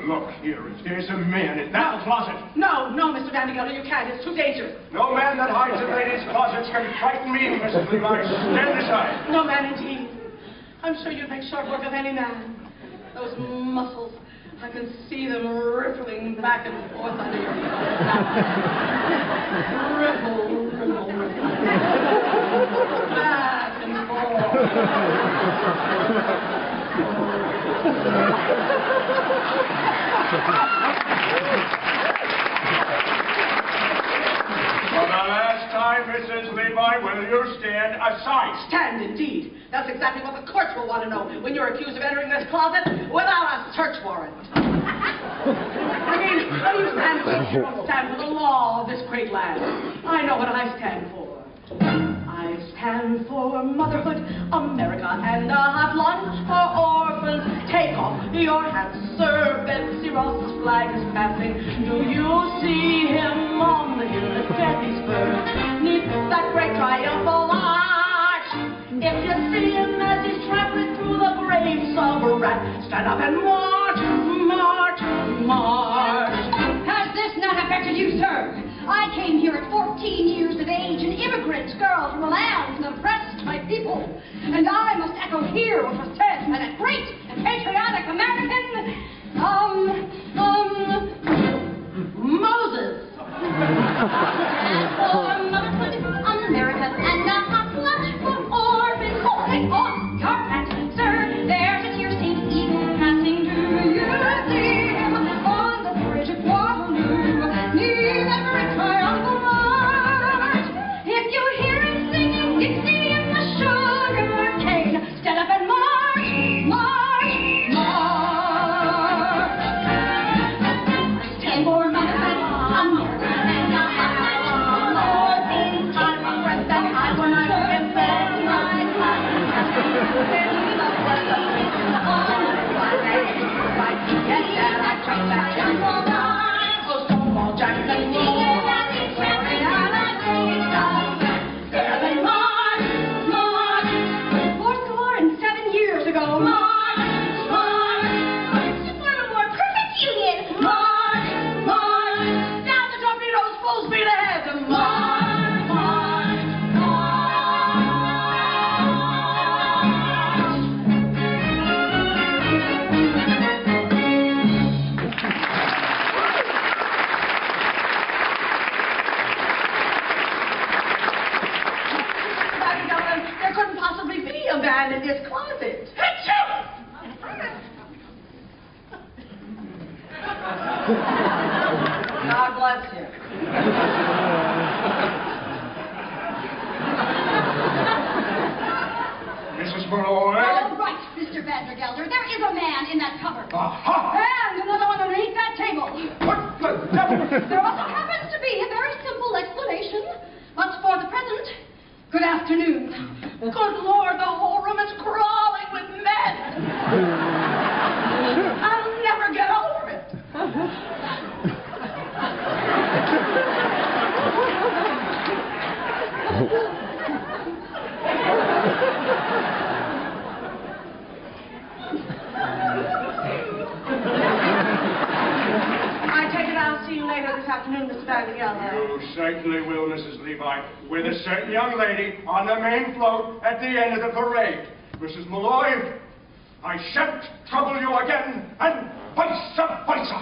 S4: Look here, if there's a man in that closet.
S9: No, Mr. Vandergelder, you can't. It's too dangerous.
S4: No man that hides in ladies' closets can frighten me, Mrs. Levi. Stand aside.
S9: No man indeed. I'm sure you'd make short work of any man. Those muscles, I can see them rippling back and forth under your ripple. Back and forth.
S4: For the last time, Mrs. Levi, will you stand aside?
S9: Stand, indeed. That's exactly what the courts will want to know when you're accused of entering this closet without a search warrant. I mean, what do you stand for? You don't stand for the law of this great land. I know what I stand for. I stand for motherhood, America, and a hot lunch for orphans. Take off your hats, sir. Betsy Ross's flag is passing. Do you see him on the hill at Gettysburg? Neath that great triumphal arch. If you see him as he's trampling through the graves of a rat, stand up and march, march, march.
S5: Has this not affected you, sir? I came here at 14 years of age, an immigrant girl from a land oppressed by people. And I must echo here what was said by that great and patriotic American, Moses. As for motherhood, America, and a hot lunch for orphans. Oh, take off your hat, sir. There's a tear stained eagle passing. Do you see him on the bridge of Waterloo? Neath every triumphal arch. If you hear him singing Dixie in the sugar cane, stand up and march, march, march. I stand for motherhood, America, and a hot lunch for
S9: man in this closet. God bless you.
S4: Mrs. Malloy?
S5: All right, Mr. Vandergelder, there is a man in that cupboard.
S4: Aha!
S5: And another one underneath that table.
S4: What the devil?
S5: There also happens to be a very simple explanation. But for the present, good afternoon. Good Lord, the whole room is crawling with men. I'll never get over it.
S9: I take it I'll see you later this afternoon, Mr. Vandergelder.
S4: You certainly will, Mrs. Levi, with a certain young lady on the main float at the end of the parade. Mrs. Malloy, I shan't trouble you again, and vice versa.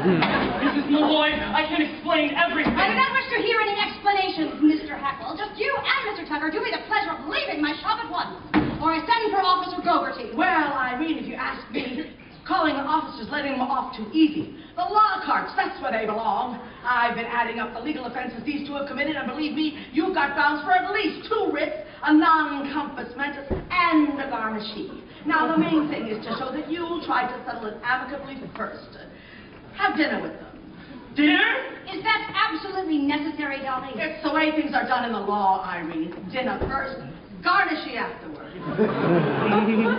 S6: Mrs. Malloy, I can explain everything.
S5: I do not wish to hear any explanations, Mr. Hackle. Just you and Mr. Tucker do me the pleasure of leaving my shop at once, or I send for Officer Gogerty.
S9: Well, Irene, if you ask me, calling the officers letting them off too easy. The law carts, that's where they belong. I've been adding up the legal offenses these two have committed, and believe me, you've got grounds for at least 2 writs, a non-compass mentis, and a garnishee. Now, the main thing is to show that you tried to settle it amicably first. Have dinner with them.
S6: Dinner?
S5: Is that absolutely necessary, Dolly?
S9: It's the way things are done in the law, Irene. Dinner first, garnishee afterward.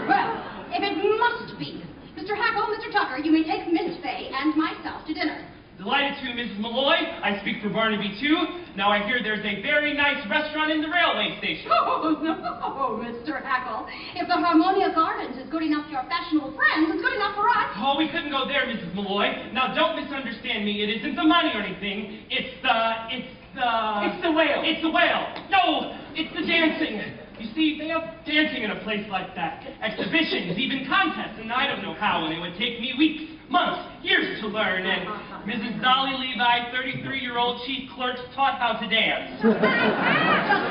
S5: Well, if it must be, Mr. Hackle, Mr. Tucker, you may take Miss Fay and myself to dinner.
S6: Delighted to, Mrs. Malloy. I speak for Barnaby, too. Now I hear there's a very nice restaurant in the railway station.
S5: Oh, no, Mr. Hackle. If the Harmonia Gardens is good enough for your fashionable friends, it's good enough for us.
S6: Oh, we couldn't go there, Mrs. Malloy. Now, don't misunderstand me. It isn't the money or anything. It's the whale. It's the whale. No, it's the dancing. You see, they have dancing in a place like that. Exhibitions, even contests, and I don't know how, and it would take me weeks, months, years to learn, and Mrs. Dolly Levi, 33-year-old chief clerk, taught how to dance.
S9: Just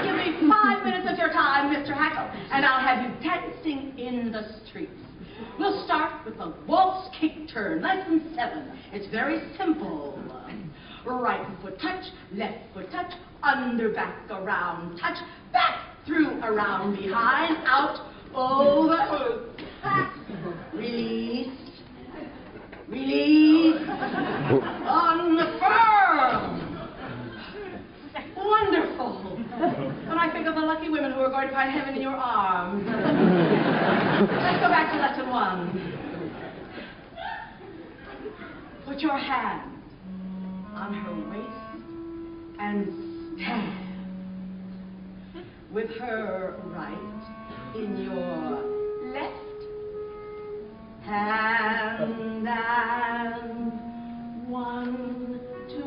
S9: give me 5 minutes of your time, Mr. Hackle, and I'll have you dancing in the streets. We'll start with the waltz kick turn, lesson 7. It's very simple. Right foot touch, left foot touch, under, back, around, touch, back, through, around, behind, out, over, back, release, release, unfurl. Wonderful. When I think of the lucky women who are going to find heaven in your arms. Let's go back to lesson 1. Put your hand on her waist and stand with her right in your left hand, and 1, 2,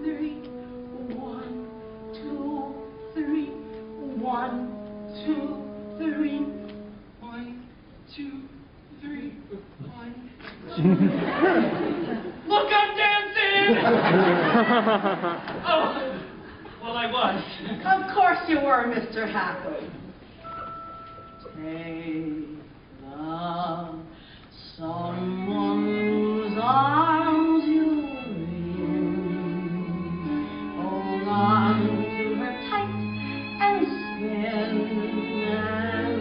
S9: 3, 1, 2, 3, 1, 2, 3, 1, 2, 3, 1, 2.
S6: Look, I'm dancing! Oh, well, I was.
S9: Of course you were, Mr. Hackle. Take the someone's arms you're in. Hold on to her tight and spin. And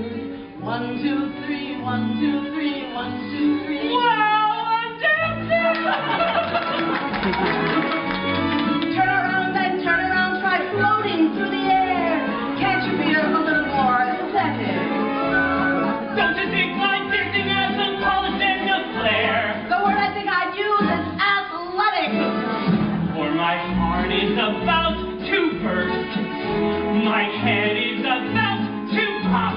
S9: 1, 2, 3, 1, 2, 3, 1, 2, 3.
S6: Wow, I'm dancing!
S9: Turn around, then turn around, try floating through the air. Can't you be a little more aesthetic?
S6: Don't you think my dancing has some polish and a flair?
S9: The word I think I'd use is athletic.
S6: For my heart is about to burst. My head is about to pop.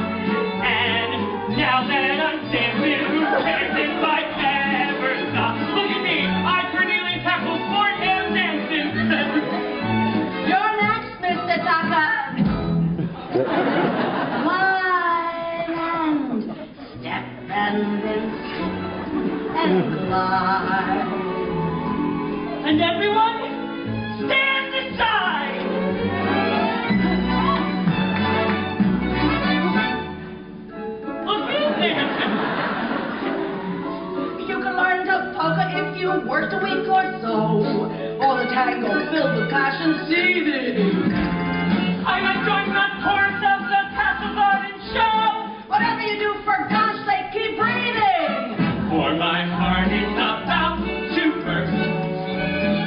S6: And now that I'm dancing, who cares if I ever stop? Look at me, I Cornelius Hackle, sport and dancing.
S9: You're next, Mr. Tucker.
S7: And everyone, stand aside! Look in there!
S9: You can learn to polka if you worked a week or so. Or the tango filled with passion seething.
S7: I'm enjoying the chorus of the Castle Garden show!
S9: Whatever you do, for God's sake, keep breathing!
S7: For my heart is about to burst.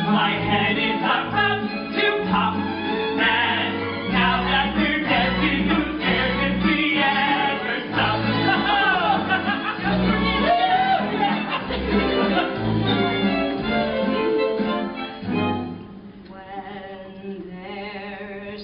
S7: My head is about to pop. And now that we're dancing, who cares if we ever stop?
S1: When there's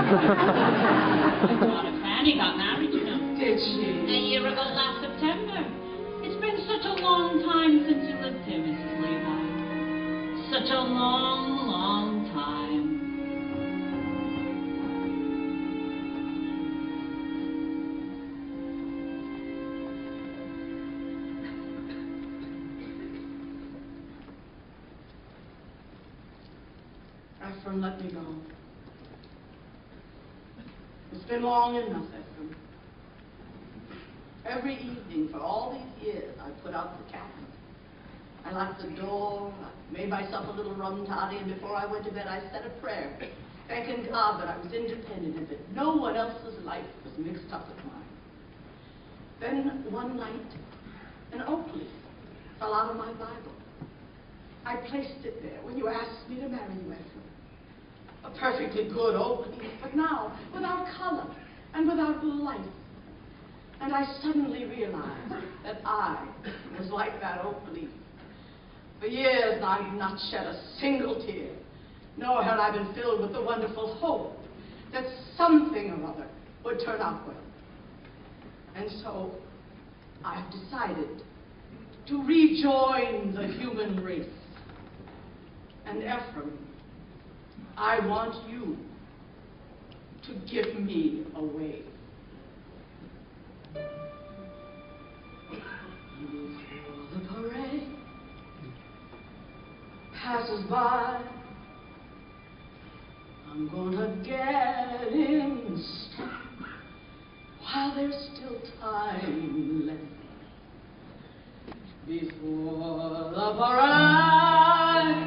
S10: daughter Fanny got married, you know.
S9: Did she?
S10: A year ago last September. It's been such a long time since you lived here, Mrs. Levi. Such a long, long time.
S9: Ephraim, let me go. It's been long enough, Ephraim. Every evening for all these years, I put out the candle. I locked the door, I made myself a little rum toddy, and before I went to bed, I said a prayer, thanking God that I was independent and that no one else's life was mixed up with mine. Then one night, an oak leaf fell out of my Bible. I placed it there when you asked me to marry you, Ephraim. A perfectly good oak leaf, but now without color and without life. And I suddenly realized that I was like that oak leaf. For years I've not shed a single tear, nor had I been filled with the wonderful hope that something or other would turn out well. And so I've decided to rejoin the human race. And Ephraim, I want you to give me a wave. Before the parade passes by, I'm gonna get in step while there's still time left. Before the parade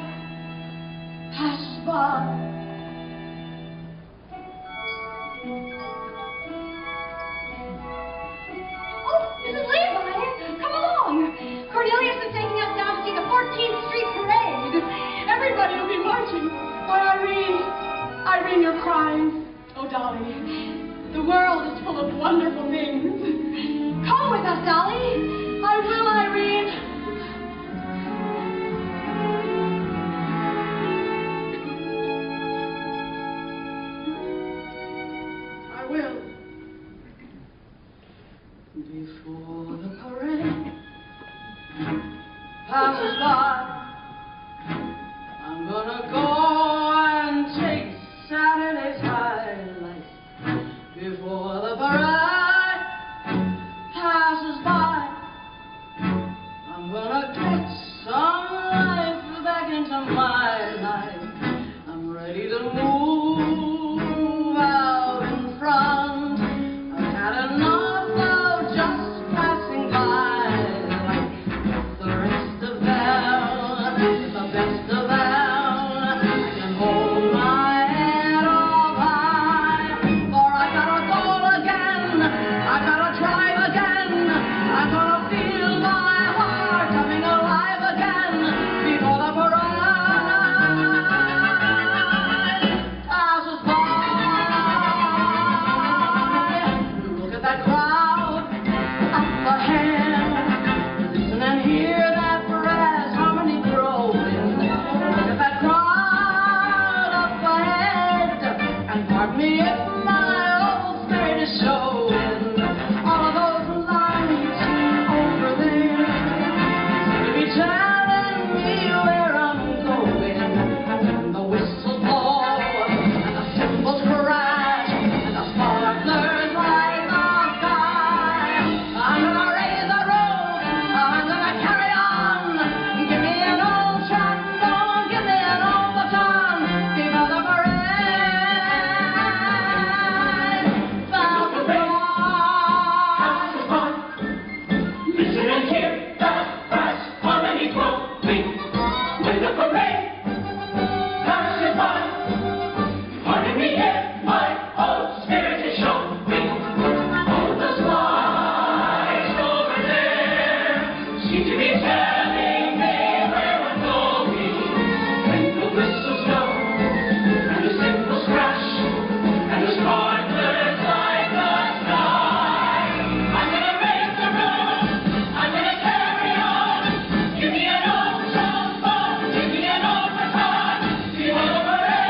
S9: passes by,
S5: Mrs. Levi, come along. Cornelius is taking us down to see the 14th Street Parade. Everybody will be marching. Why, Irene, you're crying. Oh, Dolly, the world is full of wonderful things. Come with us, Dolly. I will, Irene.
S9: I will. Before the parade passes by, I'm gonna go and take Saturday's highlight. Before the parade passes by, I'm gonna get some life back into my life. I'm ready to move out in front. I've had enough of just passing by. The rest of them, the best of them, I can hold my head up high. For I gotta go again, I gotta try again, I gotta feel my heart coming alive again. Before the parade passes by. Look at that crowd up ahead. Listen and hear that brass harmony growing. Look at that crowd up ahead. And pardon me if my old spirit is showing. All of those lights over there seem to be telling me where I'm going. And the whistles blow, and the cymbals crash, and the sparklers light the sky. I'm gonna raise the roof, I'm gonna carry on. Give me an old trombone, give me an old baton. Before the parade passes by.
S2: Listen and hear that brass harmony growing when the parade passes by. Heart in the air, my old spirit is showing. All those lights over there seem to be telling me where I'm going. When the whistles go and the cymbals crash and the sparklers light the sky, I'm gonna raise the roof, I'm gonna carry on. Give me an old trombone, give me an old baton. Before the parade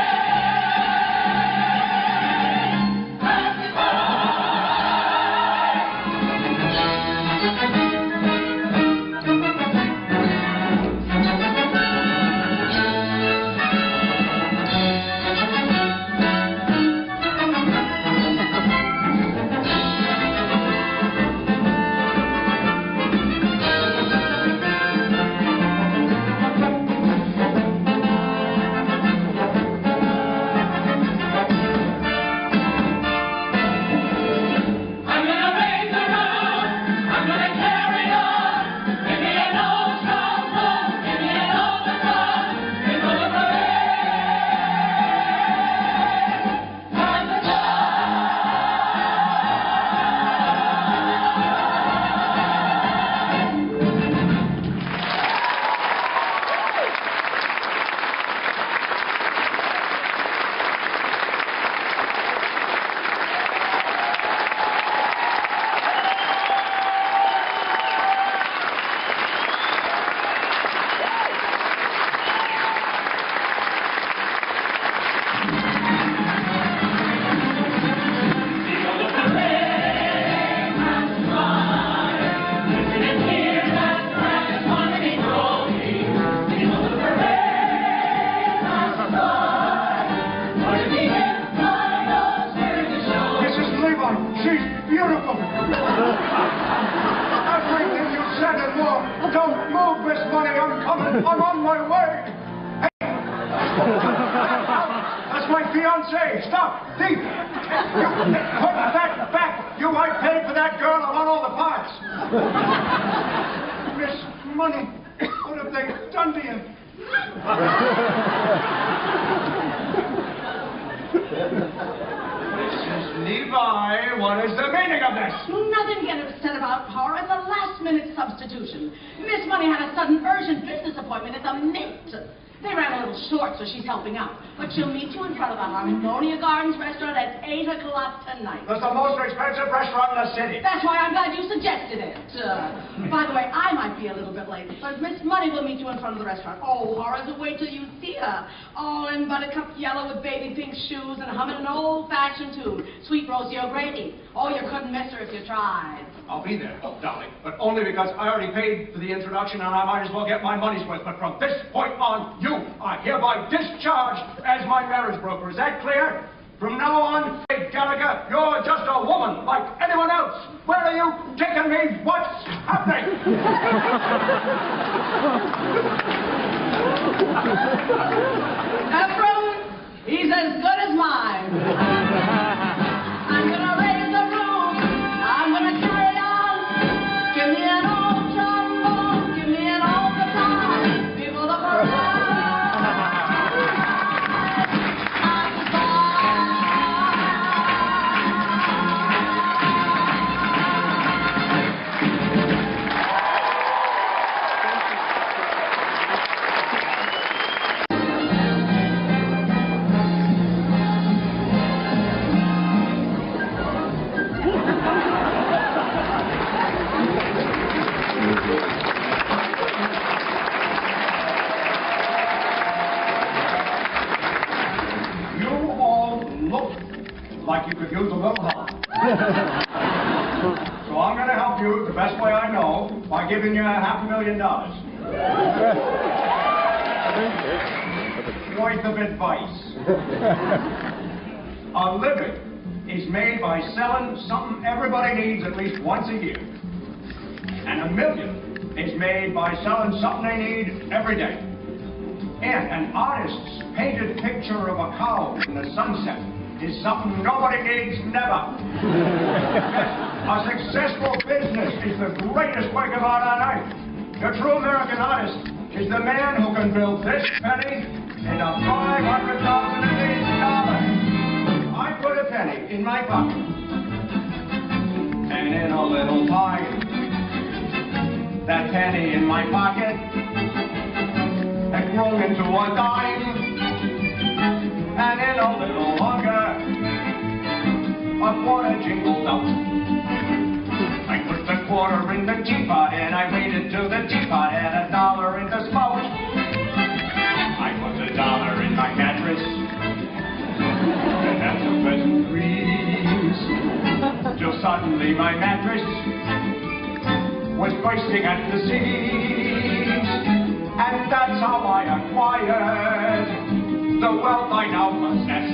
S4: Don't move, Miss Money. I'm coming. I'm on my way. Hey. That's my fiancée. Stop. Thief. Put that back. I paid for that girl. I want all the parts. Miss Money, what have they done to you? Mrs. Levi, what is the meaning of this?
S1: Nothing to get upset about, Cora. It's a last-minute substitution. Miss Money had a sudden urgent business appointment at the Mint. They ran a little short, so she's helping out. But she'll meet you in front of the Harmonia Gardens restaurant at 8 o'clock tonight.
S4: That's the most expensive restaurant in the city.
S1: That's why I'm glad you suggested it. By the way, I might be a little bit late, but Miss Money will meet you in front of the restaurant. Oh, Horace, wait till you see her. All in buttercup yellow with baby pink shoes and humming an old-fashioned tune. Sweet Rosie O'Grady. Oh, you couldn't miss her if you tried.
S4: I'll be there, Dolly, but only because I already paid for the introduction and I might as well get my money's worth. But from this point on, you are hereby discharged as my marriage broker. Is that clear? From now on, hey, Gallagher, you're just a woman like anyone else. Where are you taking me? What's happening?
S1: Ephraim, he's as good as mine. I'm gonna raise the roof. I'm gonna carry on. Give me an old trombone. Give me an old guitar. People the
S4: like you could use a little help. So I'm going to help you the best way I know by giving you $500,000 worth of advice. A living is made by selling something everybody needs at least once a year. And $1 million is made by selling something they need every day. And an artist's painted picture of a cow in the sunset is something nobody needs never. A successful business is the greatest work of art on earth. The true American artist is the man who can build this penny into $500,000 I put a penny in my pocket, and in a little time, that penny in my pocket had grown into a dime. And in a little longer, a quarter jingled up. I put the quarter in the teapot, and I waited till the teapot had $1 in the spout. I put the $1 in my mattress, and had some pleasant dreams, till suddenly my mattress was bursting at the seams. And that's how I acquired the wealth I now possess.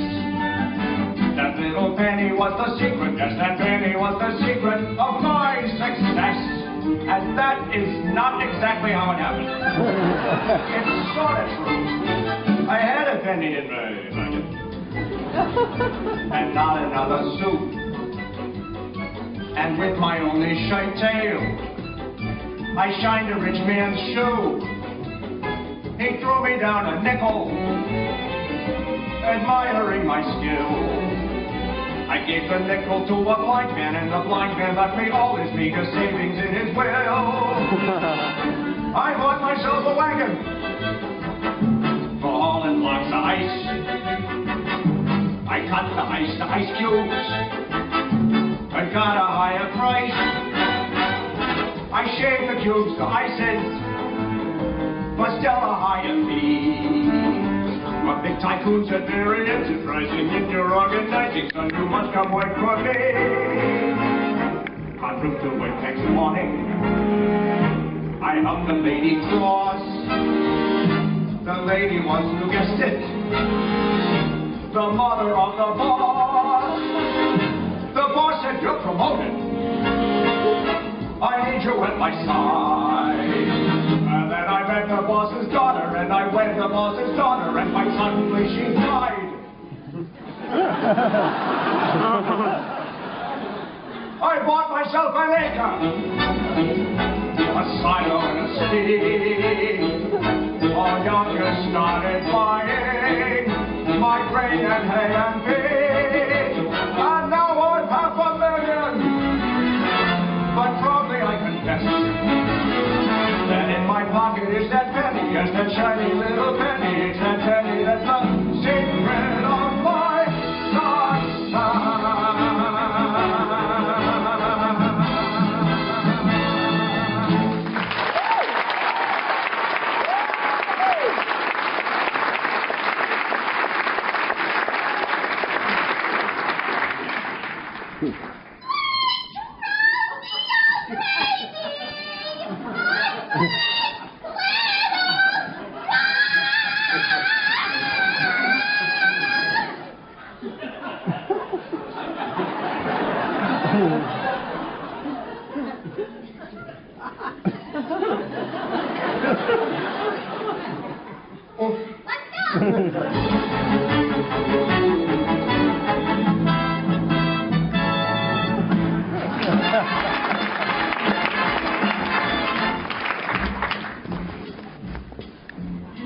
S4: That little penny was the secret, yes, that penny was the secret of my success. And that is not exactly how it happened. It's sort of true. I had a penny in my pocket, and not another sou. And with my only shirt tail, I shined a rich man's shoe. He threw me down a nickel, admiring my skill. I gave the nickel to a blind man, and the blind man left me all his meager savings in his will. I bought myself a wagon for hauling blocks of ice. I cut the ice to ice cubes and got a higher price. I shaved the cubes to ices, but still a higher fee. But big tycoon said very enterprising in your organizing, son, you must come work for me. En route to work next morning, I hung the lady cross. The lady was, you guessed it, the mother of the boss. The boss said, you're promoted. I need you at my side. boss's daughter, and I wed the boss's daughter, and quite suddenly she died. I bought myself an acre, a silo and a steed. August started buying my grain and hay and feed, and now I've $500,000. But proudly I confess that in my pocket is that penny, yes, that shiny little penny. It's that penny that's the secret of my success.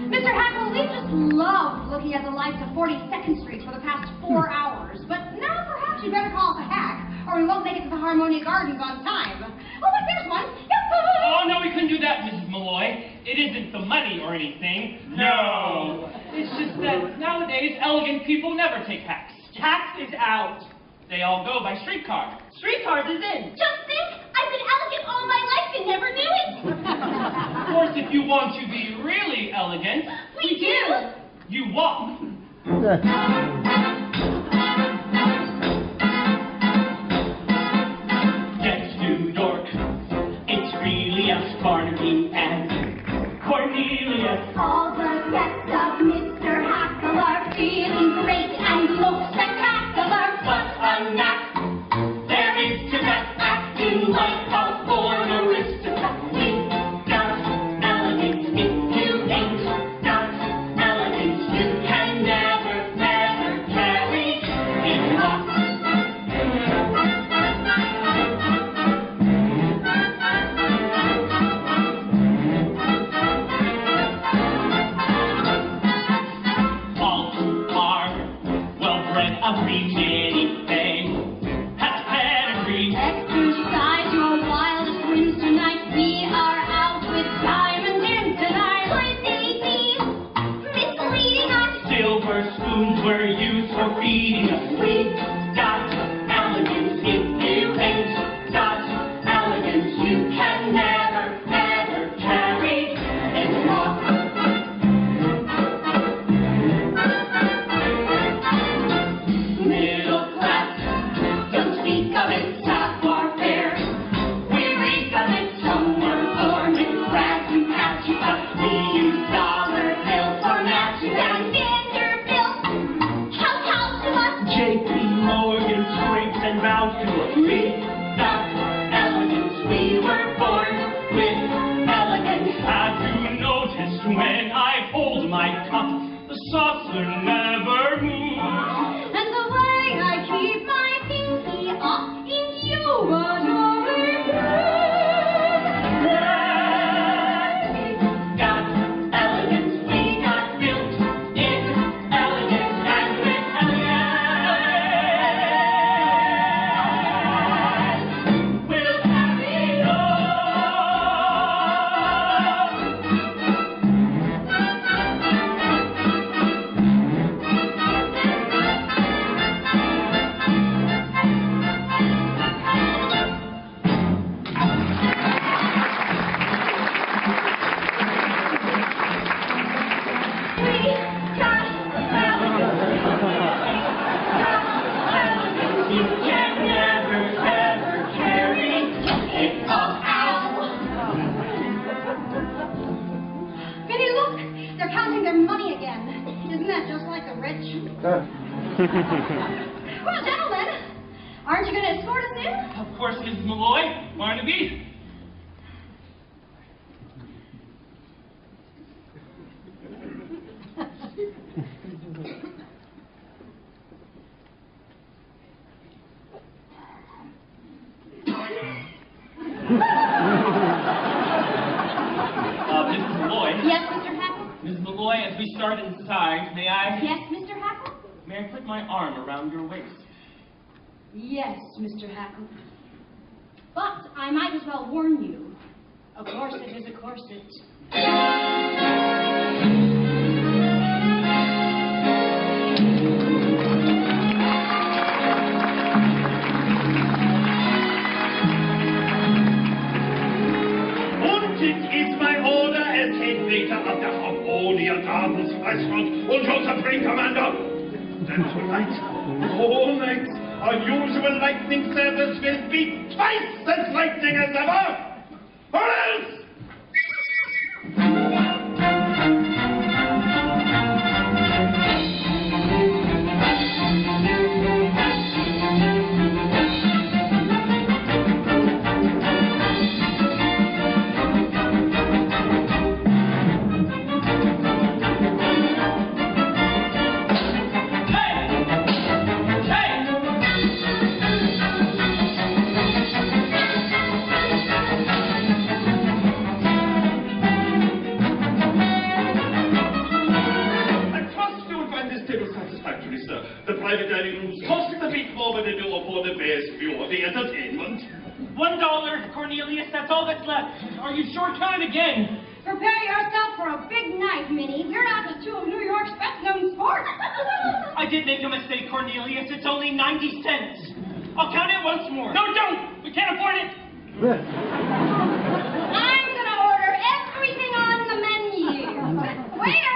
S5: Mr. Hackle, we've just loved looking at the lights of 42nd Street for the past 4 hours, but now perhaps you'd better call us a hack, or we won't make it to the Harmonia Gardens on time. Oh, look, there's one.
S6: Oh, no, we couldn't do that, Mrs. Malloy. It isn't the money or anything. No. It's just that nowadays, elegant people never take hacks. Hacks is out. They all go by streetcar. Streetcars is in.
S8: Just think, I've been elegant all my life and never knew it.
S6: Of course, if you want to be really elegant,
S8: We do.
S6: you walk.
S2: That's New York. It's really us, Barnaby and Cornelius.
S8: All the rest of Mr. Hackle are feeling great and look spectacular.
S2: What a knack there is to that acting like a born aristocrat. We've got elegance if you ain't got elegance. You can never, never carry it off. All are well-bred, appreciating thing. Has pedigree.
S8: Exercise your wildest whims tonight. We are out with diamonds in tonight. Pretty thieves, misleading us.
S2: Silver spoons were used for feeding us. We've got elegance if you ain't got elegance. You can never, ever carry it off. Middle class, don't speak of it, savoir faire. We reek of it, some were born with rags and patches, but we use dollar bills for matches and
S8: Vanderbilt, kowtow to us.
S2: JP Morgan scrapes and bows to us. We got elegance. We were born with elegance.
S6: Have you noticed when I hold my cup, the saucer never moves?
S8: And the way I keep my pinky up in you adoring
S2: Got elegance. We got built in elegance and with elegance. We'll carry on. You can never, ever carry it all out.
S5: Vinny, look! They're counting their money again. Isn't that just like the red shoe? Well, gentlemen, aren't you going to escort us in?
S6: Of course, Mrs. Malloy. Barnaby. we start inside, may I?
S5: Yes, Mr. Hackle?
S6: May I put my arm around your waist?
S5: Yes, Mr. Hackle. But I might as well warn you. A corset is a corset.
S11: Of the Harmonia Gardens restaurant und your Supreme Commander. Then tonight, all night, our usual lightning service will be twice as lightning as ever. Or else! The private dining rooms cost a bit more than they do for the best view of the entertainment.
S6: $1, Cornelius, that's all that's left. Are you sure? Count it again.
S5: Prepare yourself for a big night, Minnie. We're not just two of New York's best-known sports.
S6: I did make a mistake, Cornelius. It's only 90 cents. I'll count it once more. No, don't! We can't afford it.
S5: I'm gonna order everything on the menu. Waiter!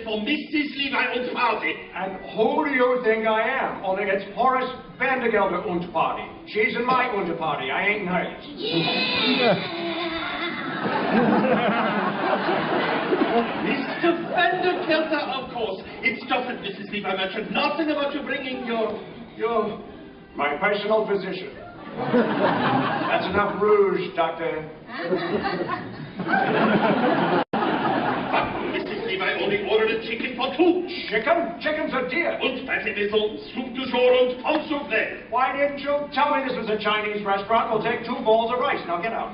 S11: For Mrs. Levi und Party.
S4: And who do you think I am? Only it's Horace Vandergelder und Party. She's in my Unterparty. I ain't in hers.
S8: Yeah.
S11: Mr. Vandergelder, of course. It's just that Mrs. Levi mentioned nothing about you bringing your...
S4: My personal physician. That's enough rouge, Doctor.
S11: I only ordered a chicken for two.
S4: Chicken? Chicken's a deer.
S11: Und Bette Midler, soup du jour und pomme soufflé.
S4: Why didn't you tell me this was a Chinese restaurant? We'll take 2 bowls of rice. Now get out.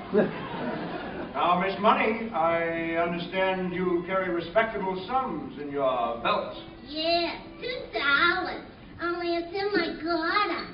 S4: Now, Miss Money, I understand you carry respectable sums in your belt.
S8: Yeah, $2. Only it's in my gutter.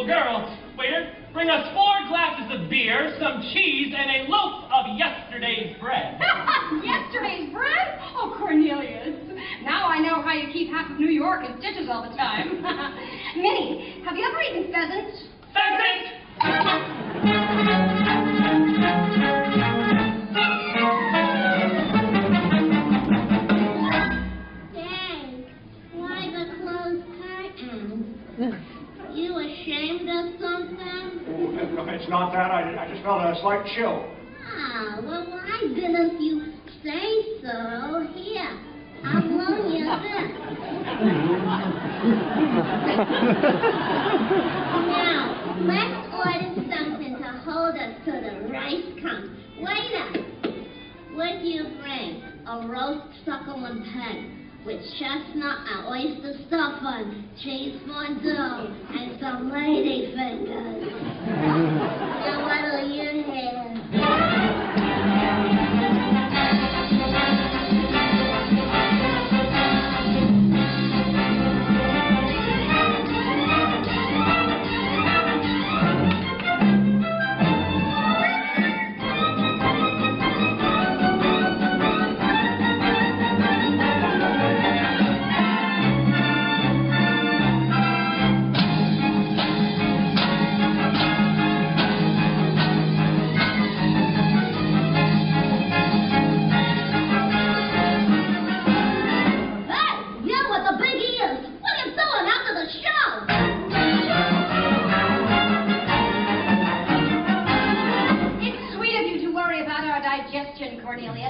S6: Girl, waiter, bring us 4 glasses of beer, some cheese, and a loaf of yesterday's bread.
S5: Yesterday's bread? Oh, Cornelius. Now I know how you keep half of New York in stitches all the time. Minnie, have you ever eaten pheasant?
S6: Pheasant!
S8: Thanks. Why the closed curtains? You ashamed of something?
S4: Oh, no, it's not that. I just felt a slight chill.
S8: Ah, well, why didn't you say so? Here, I'll loan you this. Now, let's order something to hold us till the rice comes. Waiter, what do you bring? A roast succulent hen with chestnut and oyster stuffing, cheese fondue, and some lady fingers. Now what'll you have?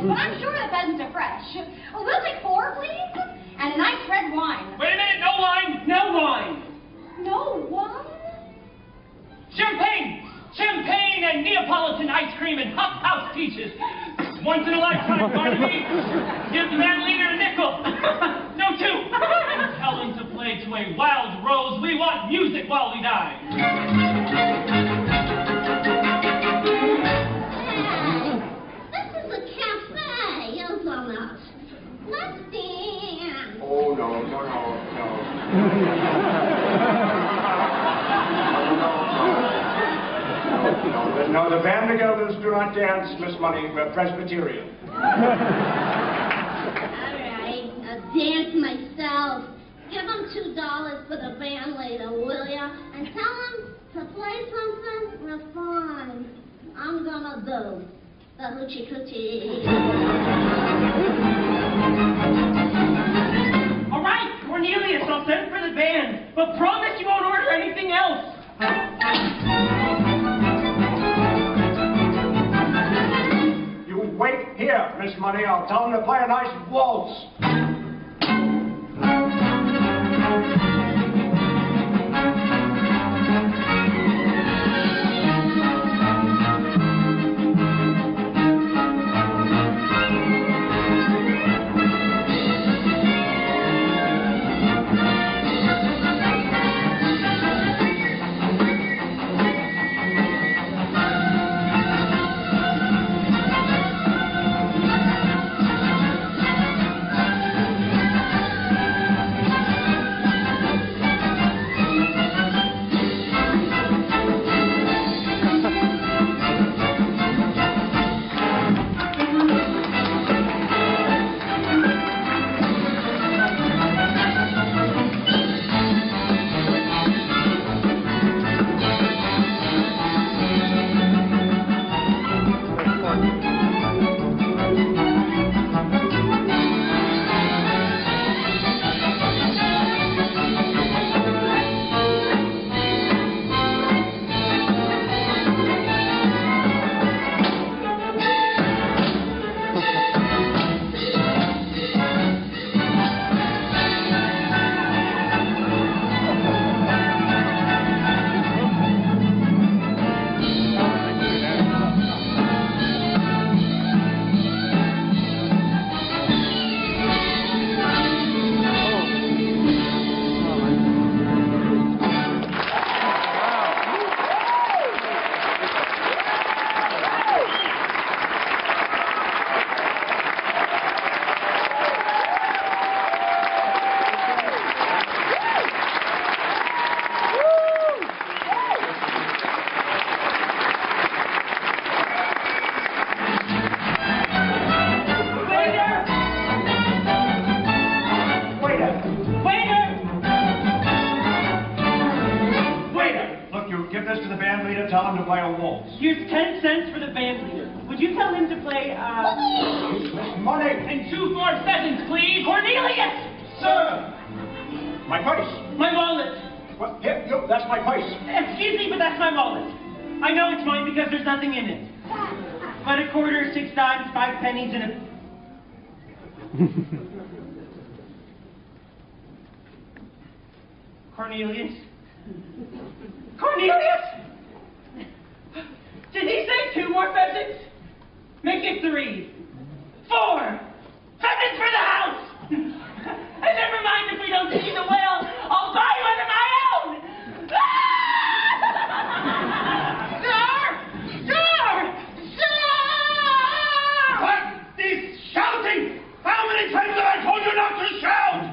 S5: but I'm sure the pheasants are fresh. Oh, we'll take 4, please. And a nice red wine.
S6: Wait a minute, no wine! No wine!
S5: No wine?
S6: Champagne! Champagne and Neapolitan ice cream and hot house peaches. Once in a lifetime, Barnaby. Give the band leader a nickel. No, 2. And tell him to play to a wild rose. We want music while we die.
S8: This is a cafe, isn't it? Let's dance.
S4: Oh, no. No, the Vandergelders do not dance, Miss Money. We're Presbyterian.
S8: All right, I'll dance myself. Give him $2 for the band leader, will ya? And tell him to play something refined. I'm gonna do the hoochie coochie.
S7: All right, Cornelius, I'll send for the band, but promise you won't order anything else.
S4: Wait here, Miss Money. I'll tell him to play a nice waltz. Tell him to play a waltz.
S7: Here's 10 cents for the band leader. Would you tell him to play,
S4: Money!
S6: And 2 more pheasants, please!
S7: Cornelius!
S4: Sir! My purse!
S7: My wallet!
S4: What? Here, that's my purse.
S7: Excuse me, but that's my wallet. I know it's mine because there's nothing in it. But a quarter, 6 dimes, 5 pennies, and a... Cornelius? Cornelius? Did he say 2 more pheasants? Make it 3. 4. Pheasants for the house! And never mind if we don't see the whale, I'll buy one of my own! Sir!
S11: What is shouting? How many times have I told you not to shout?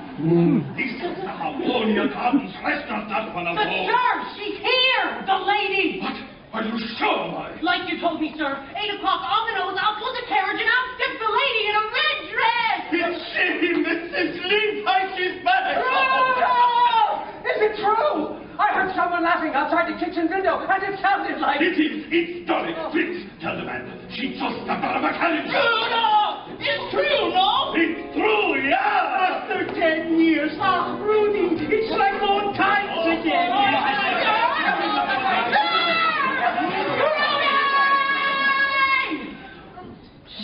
S11: This is the Harmonia Gardens restaurant, not one of
S7: But
S11: those.
S7: sir, she's here! The lady!
S11: What? Are you sure, Mike?
S7: Like you told me, sir. 8 o'clock on the nose, out was a carriage, and out steps the lady in a red dress!
S11: It's she, Mrs. Levi, she's back!
S9: Oh! Is it true? I heard someone laughing outside the kitchen window, and it sounded like...
S11: It's Dolly. Please, tell the man. She just stepped out of a carriage.
S7: No! It's true, no?
S11: It's true, yeah!
S7: After 10 years, Scott Rudin, it's like old times again.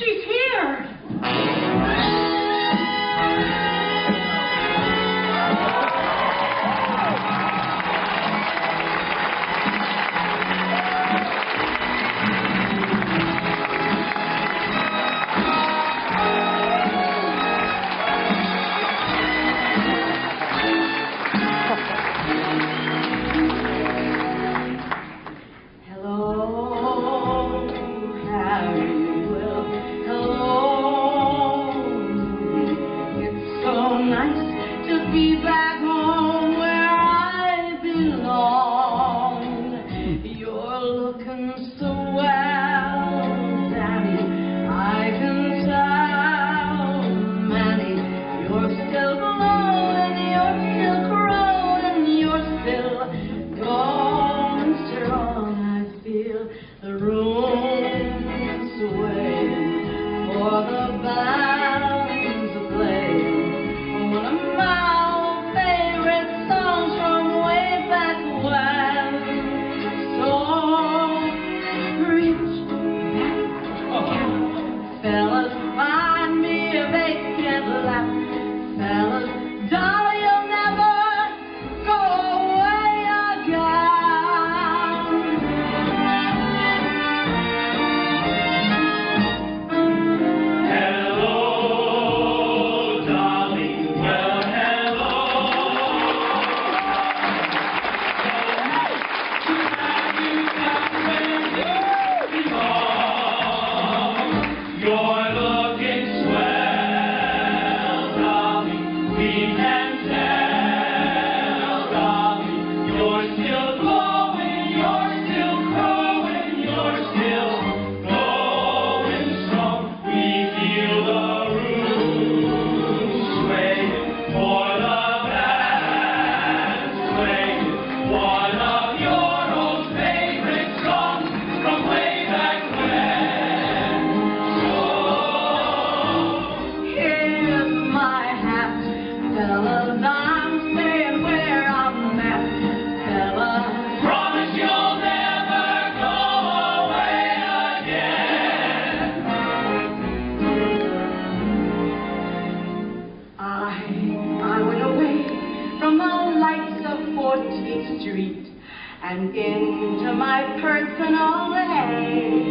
S7: She's here!
S1: to my personal hay.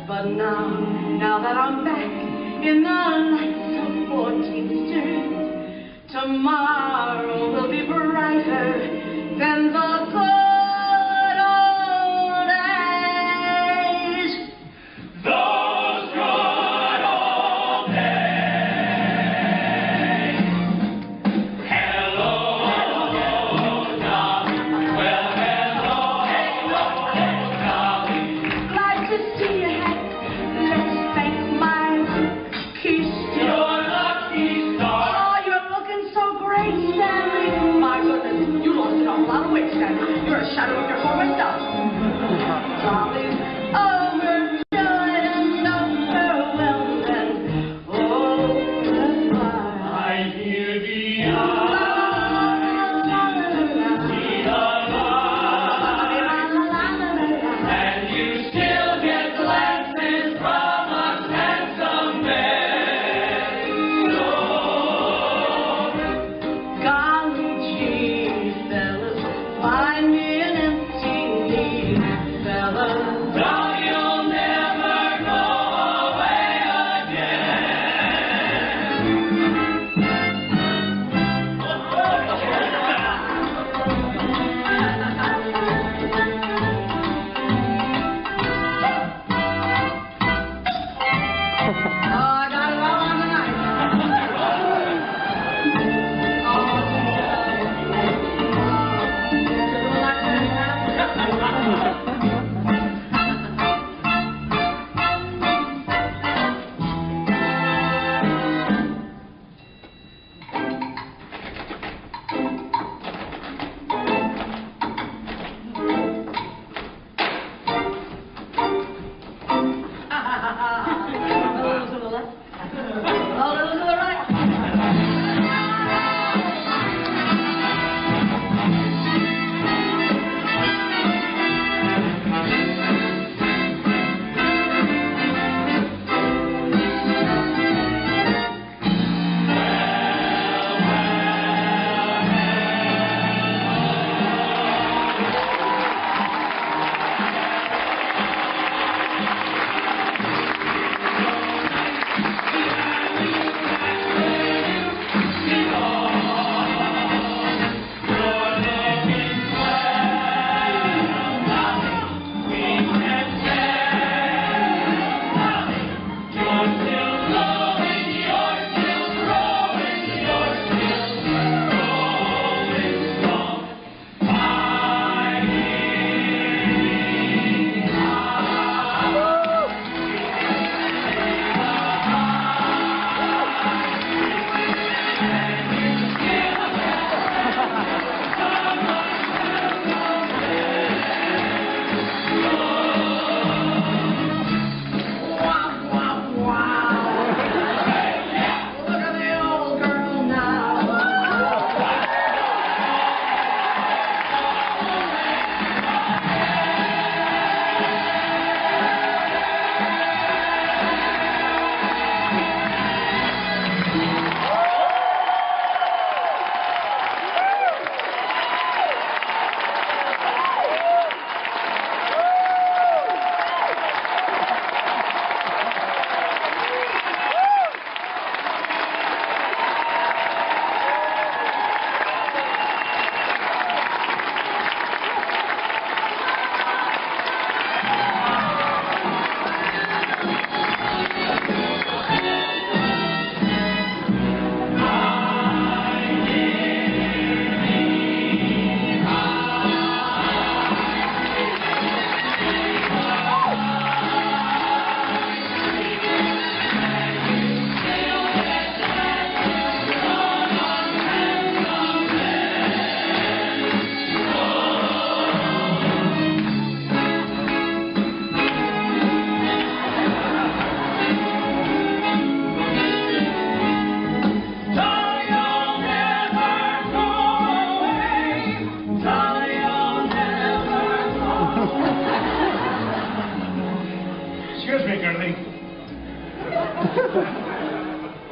S1: But now that I'm back in the lights of 14th Street, tomorrow will be brighter than the good old days.
S2: Those good old days. Hello, Dolly. Well, hello, Dolly.
S1: Glad to see you, Hank. Let's thank my lucky star.
S2: Your lucky star.
S1: Oh, you're looking so great, Stanley.
S9: My goodness, you lost an awful lot of weight, Stanley. You're a shadow of your former self.
S1: Dolly's overjoyed and overwhelmed and overflowed.
S2: I hear the and you still get glances from a handsome man.
S1: Golly gee, fellas, find me an empty knee, fellas.
S2: Dolly, you'll never go away
S1: I got it all on tonight. A little to the left. A little to the right.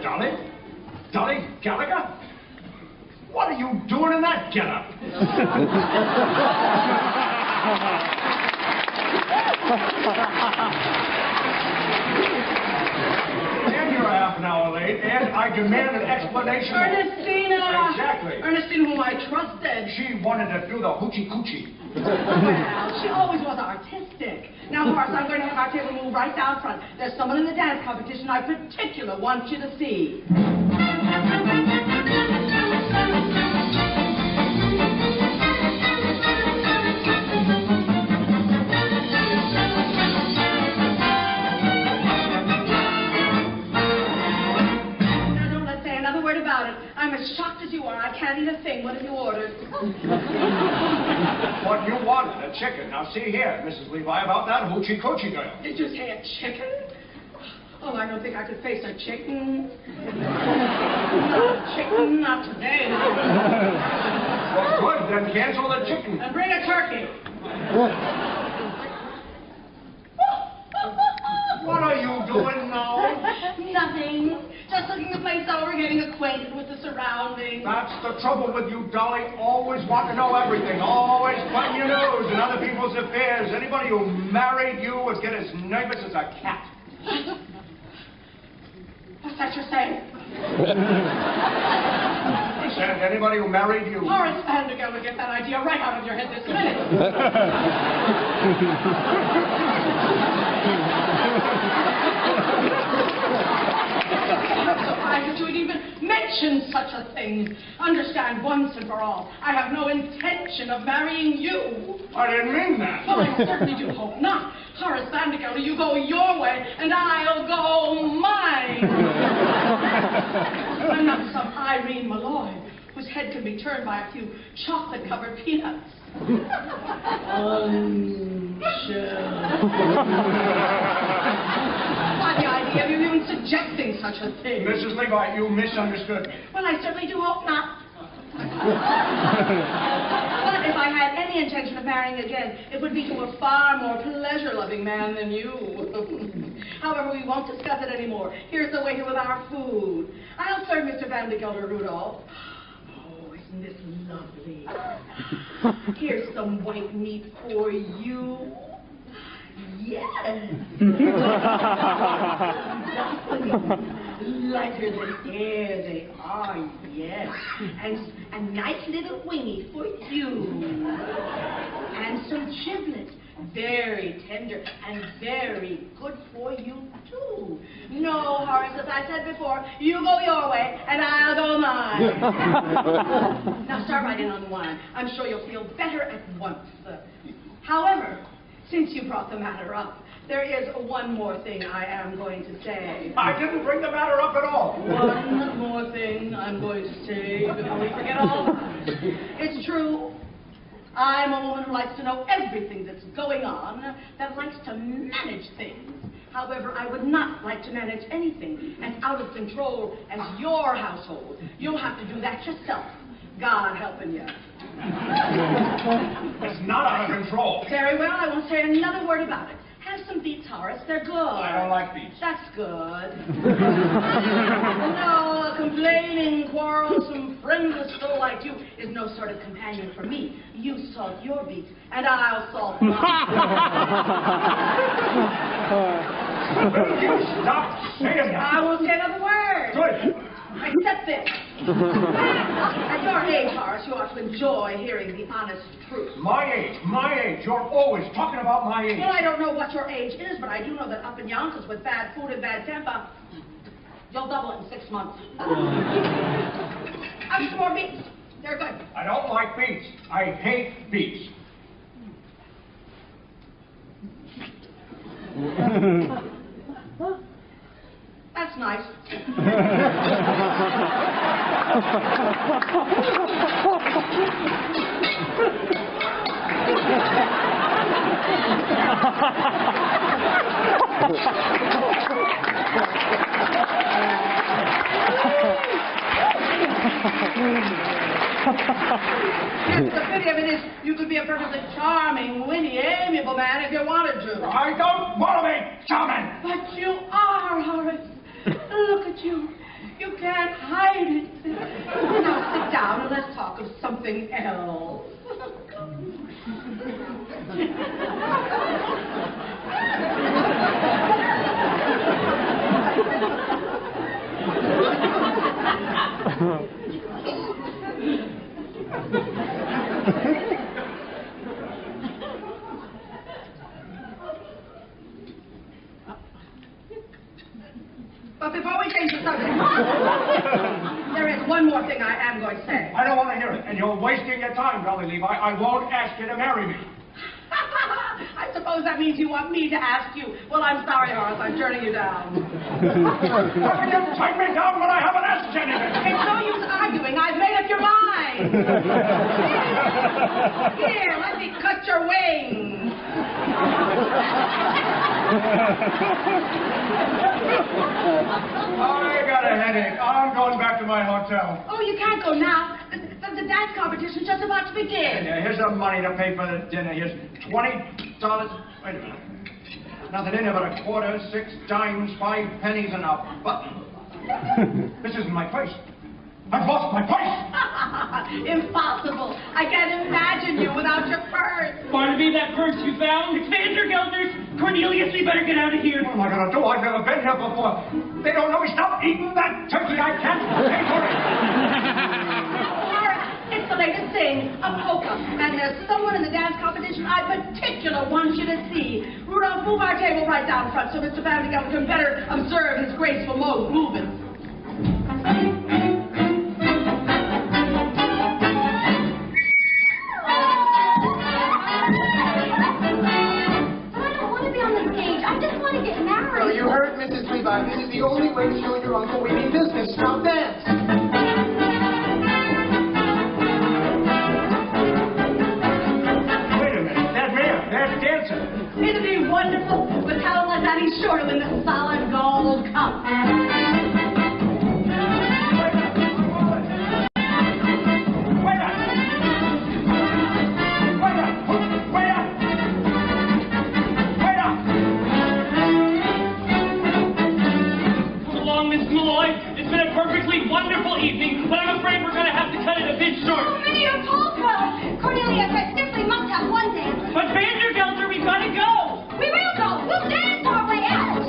S4: Dolly? Dolly Gallagher? What are you doing in that getup? And you're half an hour late, and I demand an explanation.
S9: Ernestina!
S4: Exactly.
S9: Ernestine, whom I trusted.
S4: She wanted to do the hoochie-coochie.
S9: Well, she always was artistic. Now, Horace, I'm going to have our table move right down front. There's someone in the dance competition I particularly want you to see. I'm as shocked as you are. I can't eat a thing. What have you ordered?
S4: What you wanted, a chicken. Now, see here, Mrs. Levi, about that hoochie-coochie girl.
S9: Did you say a chicken? Oh, I don't think I could face a chicken. Not a chicken, not today.
S4: Well, good, then cancel the chicken.
S9: And bring a turkey.
S4: What are you doing now?
S9: Nothing. Just looking the place over, getting acquainted with the surroundings.
S4: That's the trouble with you, Dolly. Always want to know everything. Always putting your nose in other people's affairs. Anybody who married you would get as nervous as a cat.
S9: What's that you're saying?
S4: I said anybody who married you.
S9: Horace Vanderbilt would get that idea right out of your head this minute. I'm surprised that you would even mention such a thing. Understand once and for all, I have no intention of marrying you.
S4: I didn't mean that.
S9: Well, I certainly do hope not. Horace Vanderbilt, you go your way, and I'll go mine. I'm not some Irene Malloy, whose head can be turned by a few chocolate-covered peanuts. Why, the idea of you even suggesting such a thing?
S4: Mrs. Levi, you misunderstood me.
S9: Well, I certainly do hope not. But if I had any intention of marrying again, it would be to a far more pleasure-loving man than you. However, we won't discuss it anymore. Here's the waiter with our food. I'll serve Mr. Vanderbilt or Rudolph. Oh, isn't this lovely? Here's some white meat for you. Yes. Lighter than air they are, yes. And a nice little wingy for you. And some giblets, very tender and very good for you, too. No, Horace, as I said before, you go your way and I'll go mine. Now start right in on the wine. I'm sure you'll feel better at once. However, since you brought the matter up, there is one more thing I am going to say.
S4: I didn't bring the matter up at all.
S9: One more thing I'm going to say before we forget all. It's true. I'm a woman who likes to know everything that's going on, that likes to manage things. However, I would not like to manage anything as out of control as your household. You'll have to do that yourself. God helping you.
S4: It's not out of control.
S9: Very well, I won't say another word about it. Have some beets, Horace. They're good.
S4: I don't like beets.
S9: That's good. No, a complaining, quarrelsome, friendless soul like you is no sort of companion for me. You salt your beets, and I'll salt mine.
S4: Will you stop saying that?
S9: I won't say another word.
S4: Good.
S9: Except this. At your age, Horace, you ought to enjoy hearing the honest truth.
S4: My age. You're always talking about my age.
S9: Well, I don't know what your age is, but I do know that up in Yonkers with bad food and bad temper, you'll double it in 6 months. Have some more beets. They're good.
S4: I don't like beets. I hate beets.
S9: That's nice. Yes, the pity of it is you could be a perfectly charming, witty, amiable man if you wanted to.
S4: I don't want to be charming.
S9: But you are, Horace. Look at you. You can't hide it. Now sit down and let's talk of something else. But before we change the subject, there is one more thing I am going to say.
S4: I don't want to hear it, and you're wasting your time, Dolly Levi. I won't ask you to marry me.
S9: I suppose that means you want me to ask you. Well, I'm sorry, Horace, I'm turning you down.
S4: Take me down when I haven't asked anything.
S9: It's no use arguing. I've made up your mind. Here, let me cut your wings.
S4: I got a headache. I'm going back to my hotel.
S9: Oh, you can't go now. The dance competition's just about to begin.
S4: Here's the money to pay for the dinner. Here's $20. Wait a minute. Nothing in there but a quarter, 6 dimes, 5 pennies, and a button. This isn't my purse. I've lost my purse.
S9: Impossible. I can't imagine you without your purse.
S6: Barnaby, that purse you found, it's Vandergelder's. Cornelius, we better get out of here.
S4: What am I going to do? I've never been here before. They don't know me. Stop eating that turkey. I can't pay for it.
S9: It's the latest thing, a polka. And there's someone in the dance competition I particularly want you to see. Rudolph, move our table right down front so Mr. Vandergelder can better observe his graceful movements.
S3: You heard Mrs. Levi. This is the only way to show your uncle we mean business. Now dance.
S4: Wait a minute. They're dancing.
S9: It'd be wonderful. With talent like that, he's sure to win the solid gold cup.
S6: Wonderful evening, but I'm afraid we're going to have to cut it a bit short.
S5: Oh, many are told well. Cornelius, I simply must have one dance.
S6: But Vandergelder, we've got to go.
S5: We will go. We'll dance our way out.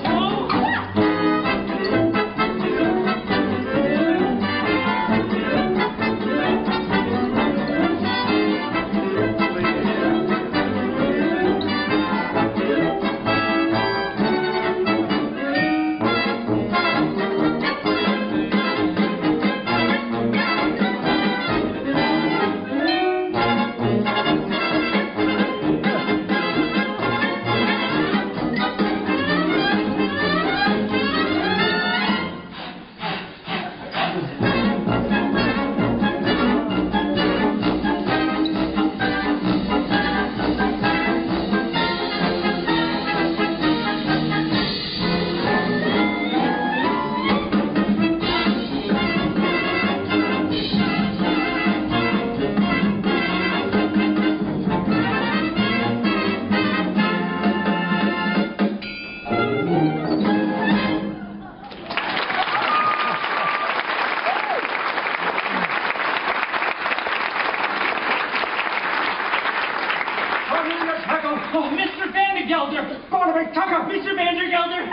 S6: Mr. Vandergelder!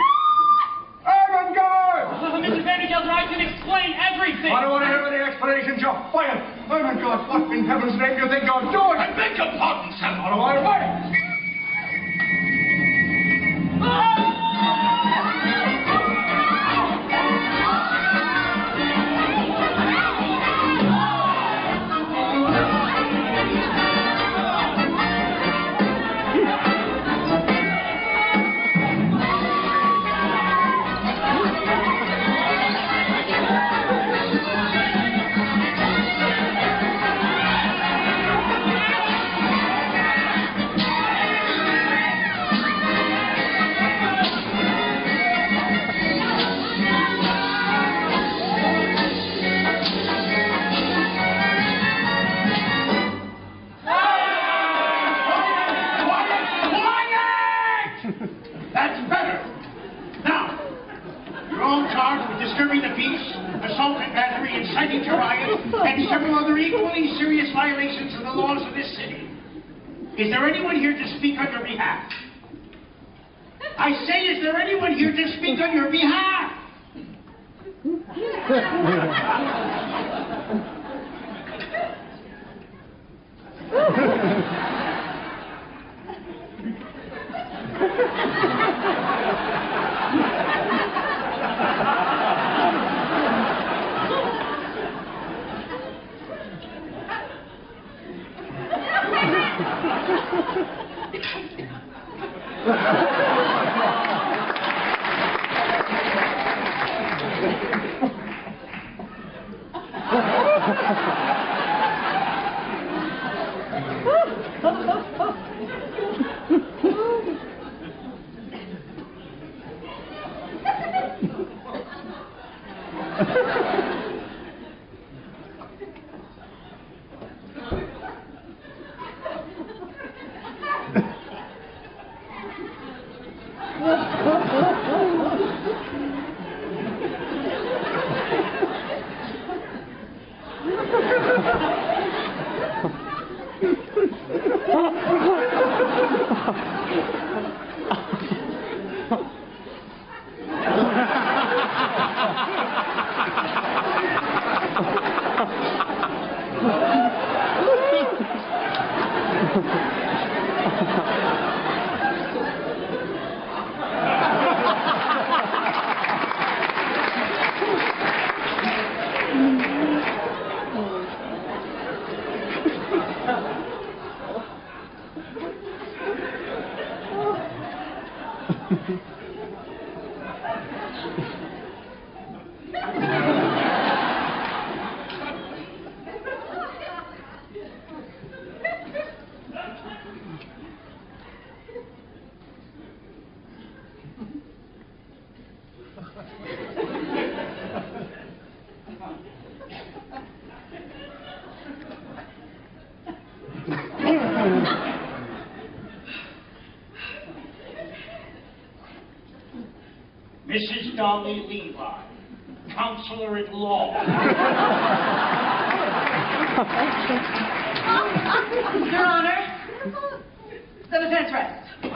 S4: Ermengarde!
S6: Mr. Vandergelder, I can explain everything!
S4: I don't want to hear any explanations. You're fired. Ermengarde, what in heaven's name do you think you're doing?
S11: I beg your pardon, sir.
S4: Out of my way!
S11: Inciting to riot, and several other equally serious violations of the laws of this city. Is there anyone here to speak on your behalf? I say, is there anyone here to speak on your behalf?
S6: Mrs. Dolly Levi, Counselor at Law.
S9: Your Honor, the defense rests. I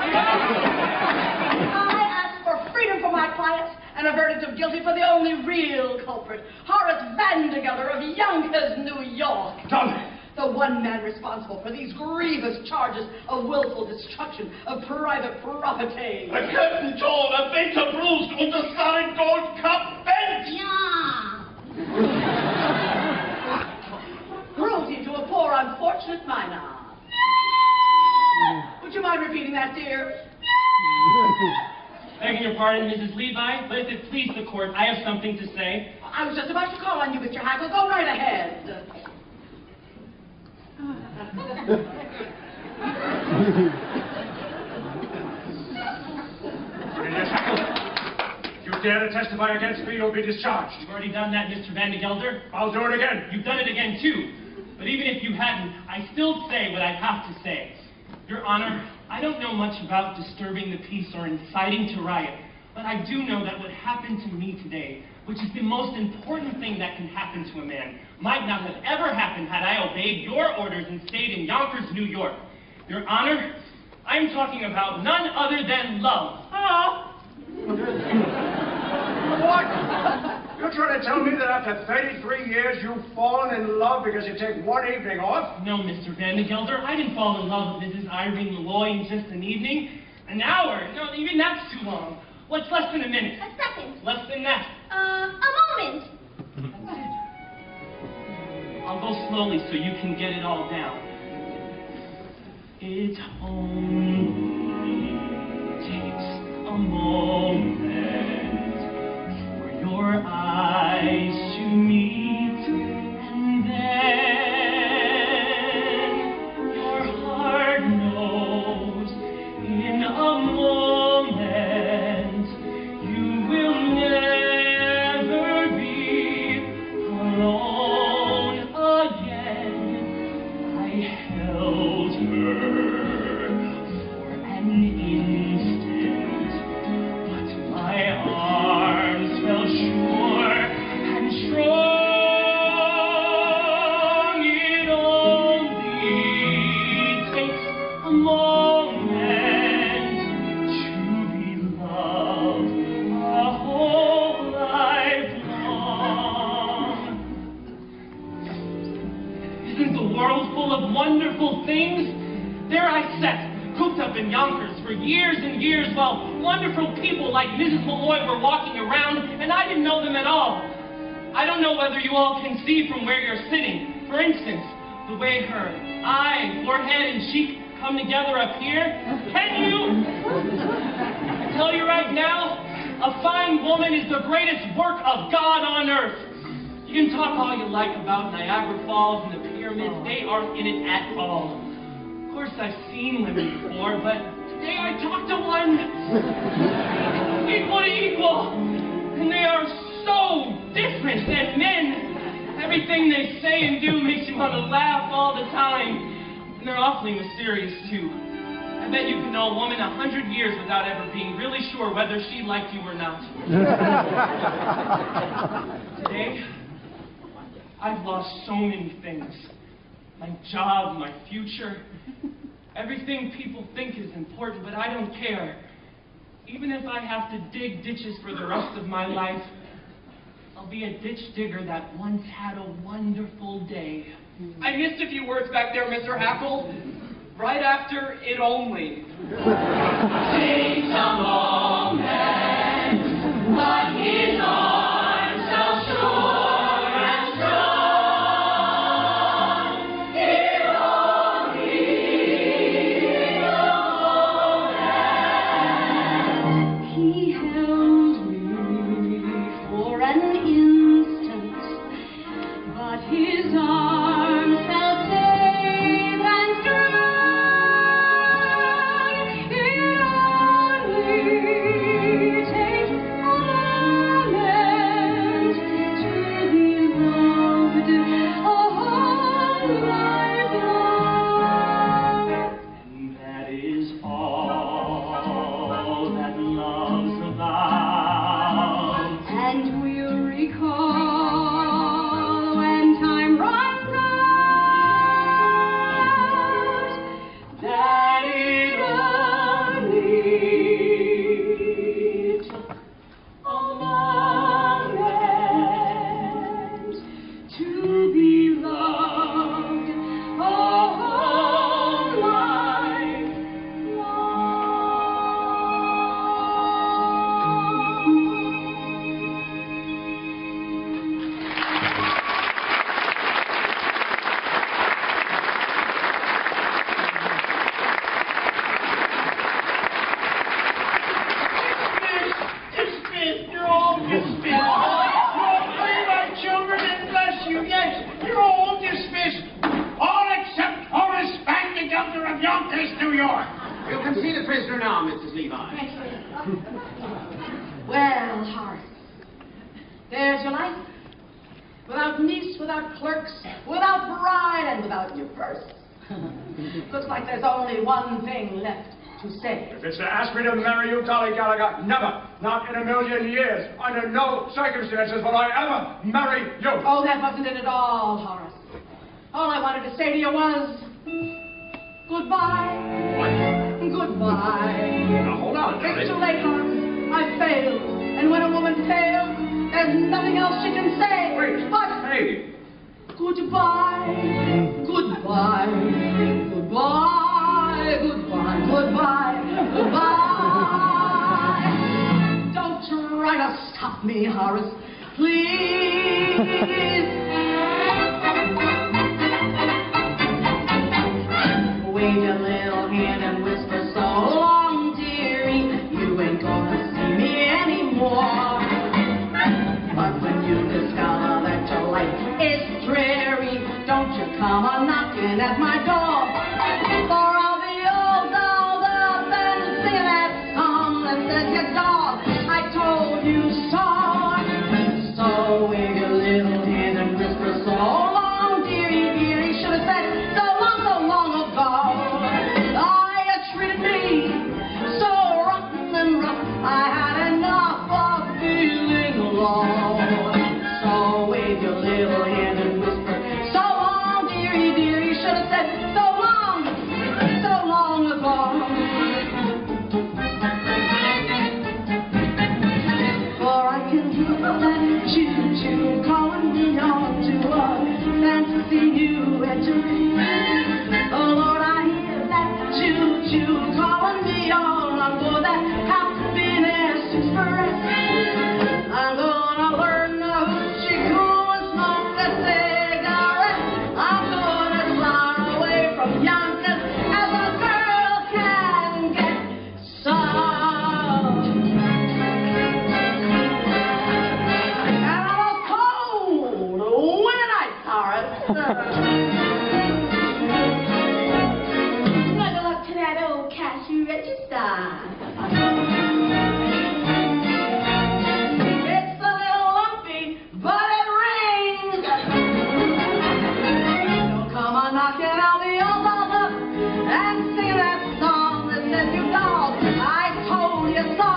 S9: ask for freedom for my client and a verdict of guilty for the only real culprit, Horace Vandegeller of Yonkers, New York.
S4: Dolly!
S9: The one man responsible for these grievous charges of willful destruction of private property.
S11: The curtain torn, a Victor bruised, und the starring gold cup bent!
S8: Yeah.
S9: Cruelty to a poor unfortunate minor. Would you mind repeating that, dear?
S6: Begging your pardon, Mrs. Levi, but if it please the court, I have something to say.
S9: I was just about to call on you, Mr. Hackle. Go right ahead.
S4: Yes, Hackle. If you dare to testify against me, you'll be discharged.
S6: You've already done that, Mr. Vandegelder.
S4: I'll do it again.
S6: You've done it again, too. But even if you hadn't, I still say what I have to say. Your Honor, I don't know much about disturbing the peace or inciting to riot, but I do know that what happened to me today, which is the most important thing that can happen to a man, might not have ever happened had I obeyed your orders and stayed in Yonkers, New York. Your Honor, I'm talking about none other than love.
S9: Oh.
S4: What? You're trying to tell me that after 33 years you've fallen in love because you take one evening off?
S6: No, Mr. Vandegelder, I didn't fall in love with Mrs. Irene Malloy in just an evening. An hour? No, even that's too long. What's less than a minute?
S8: A second.
S6: Less than that.
S8: A moment.
S6: I'll go slowly so you can get it all down. It only takes a moment for your eyes to meet, and then your heart knows in a moment you will never be alone again. I held her up in Yonkers for years and years while wonderful people like Mrs. Malloy were walking around, and I didn't know them at all. I don't know whether you all can see from where you're sitting. For instance, the way her eye, forehead, and cheek come together up here. Can you? I tell you right now, a fine woman is the greatest work of God on earth. You can talk all you like about Niagara Falls and the pyramids. They aren't in it at all. Of course, I've seen women before, but today I talked to one. Equal to equal. And they are so different than men. Everything they say and do makes you want to laugh all the time. And they're awfully mysterious, too. I bet you can know a woman 100 years without ever being really sure whether she liked you or not. Today, I've lost so many things. My job, my future, everything people think is important, but I don't care. Even if I have to dig ditches for the rest of my life, I'll be a ditch digger that once had a wonderful day.
S12: I missed a few words back there, Mr. Hackle. Right after it only.
S2: Takes a moment, but his arms fell sure and strong. It only a moment.
S1: He held me for an instant, but his arms felt safe and strong. It only takes a moment to be loved a whole life long.
S2: And that is all that love's about.
S1: And we'll recall when time runs out that it only took a moment to be loved a whole life
S11: Dismissed. You're all dismissed. Pray my children and bless you. Yes, you're all dismissed. All except Horace Bank, the governor of Yonkers, New York.
S3: You can see the prisoner now, Mrs. Levi.
S9: Well, Horace, there's your life. Without niece, without clerks, without bride, and without your purse. Looks like there's only one thing left to say.
S4: If it's to ask me to marry you, Dolly Gallagher, never, not in a million years, under no circumstances will I ever marry you.
S9: Oh, that wasn't it at all, Horace. All I wanted to say to you was, goodbye. Goodbye.
S4: Now, hold on, Dolly.
S9: It's too late, Horace. I failed. And when a woman fails, there's nothing else she can say.
S4: Wait,
S9: but
S4: hey.
S9: goodbye. Goodbye. Goodbye. Goodbye. Goodbye. Goodbye. Don't try to stop me, Horace. Please. Wave your little hand and whisper so long, dearie. You ain't gonna see me anymore. But when you discover that your life is dreary, don't you come a knocking at my door. For I'll be all dolled up and singing that song that says your dog, I told you so. So wave your little hand and whisper so long, dearie, dearie. Should have said so long ago.
S1: cash register. It's a little lumpy, but it rings. So come on knocking, I'll be your lover, and sing that song that says you doll, I told you so.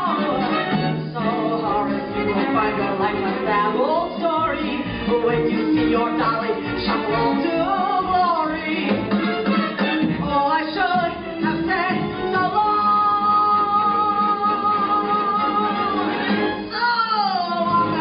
S1: So Horace, you will find your life a sad old story when you see your Dolly shuffle to glory. Oh, I should have said so long, so long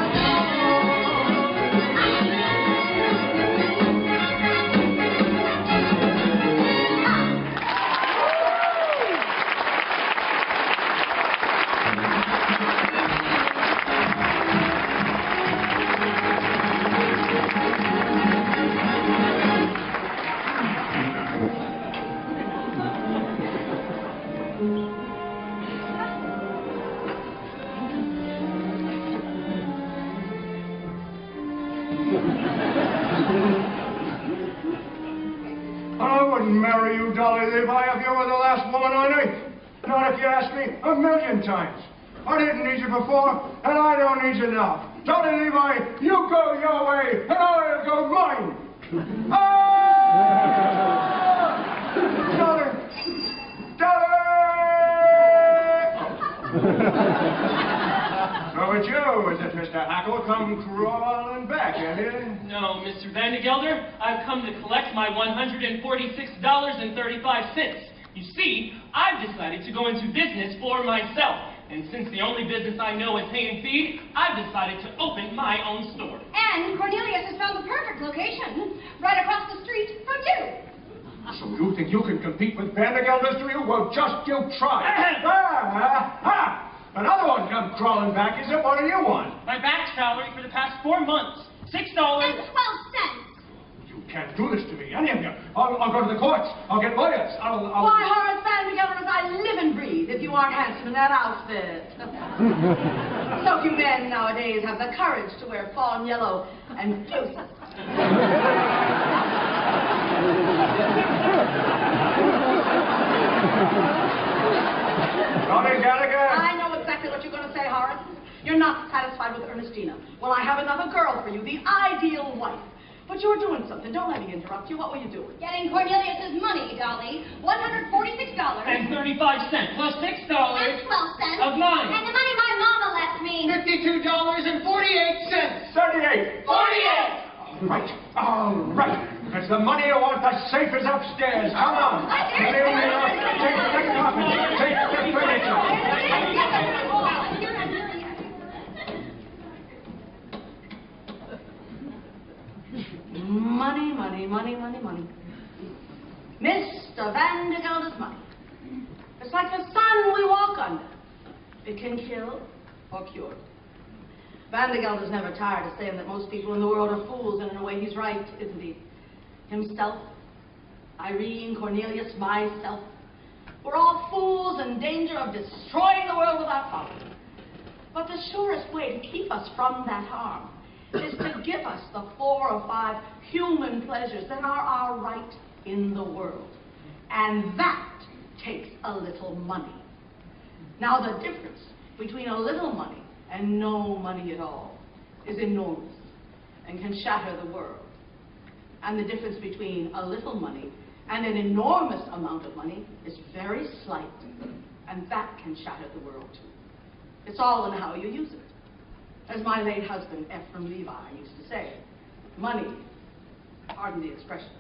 S4: I wouldn't marry you, Dolly Levi, if you were the last woman on earth. Not if you asked me 1,000,000 times. I didn't need you before, and I don't need you now. Dolly Levi, you go your way, and I'll go mine. Dolly! Dolly! So it's you, is it, Mr. Hackle? Come crawling back, ain't you?
S6: No, Mr. Vandegelder, I've come to collect my $146.35. You see, I've decided to go into business for myself. And since the only business I know is hay and feed, I've decided to open my own store.
S5: And Cornelius has found the perfect location, right across the street from you.
S4: So you think you can compete with Vandegelder's, do you? Well, just you try. Another one come crawling back. Is it? What do you want?
S6: My back salary for the past 4 months, $6.
S8: And 12 cents.
S4: You can't do this to me, any of you. I'll go to the courts. I'll get lawyers.
S1: Why, Horace Vandegelder, as I live and breathe, if you aren't handsome in that outfit. So few men nowadays have the courage to wear fawn yellow and deuces.
S4: Dolly Gallagher.
S1: I know exactly what you're going to say, Horace. You're not satisfied with Ernestina. Well, I have another girl for you, the ideal wife. But you're doing something. Don't let me interrupt you. What were you doing?
S5: Getting Cornelius's money, Dolly. $146.
S6: And 35 cents plus $6
S8: And 12 cents.
S6: of mine.
S8: And the money my mama left me.
S3: $52.48.
S4: 38.
S6: 48!
S4: All right. It's the money you want. The safe is upstairs. Come on. Take the coffee. Take the furniture.
S1: Money, money, money, money, money. Mr. Vandegelder's money. It's like the sun we walk under. It can kill or cure. Vandegelder's never tired of saying that most people in the world are fools, and in a way he's right, isn't he? Himself, Irene, Cornelius, myself. We're all fools in danger of destroying the world with our folly. But the surest way to keep us from that harm is to give us the 4 or 5 human pleasures that are our right in the world. And that takes a little money. Now the difference between a little money and no money at all is enormous and can shatter the world. And the difference between a little money and an enormous amount of money is very slight, and that can shatter the world too. It's all in how you use it. As my late husband, Ephraim Levi, used to say, money, pardon the expression,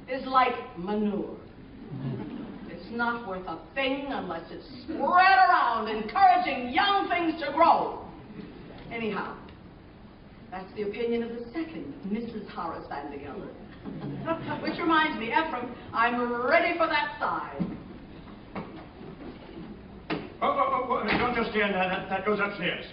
S1: is like manure. It's not worth a thing unless it's spread around, encouraging young things to grow. Anyhow, that's the opinion of the second Mrs. Horace Vandegelder. Which reminds me, Ephraim, I'm ready for that sigh.
S4: Don't just stand there. That goes upstairs.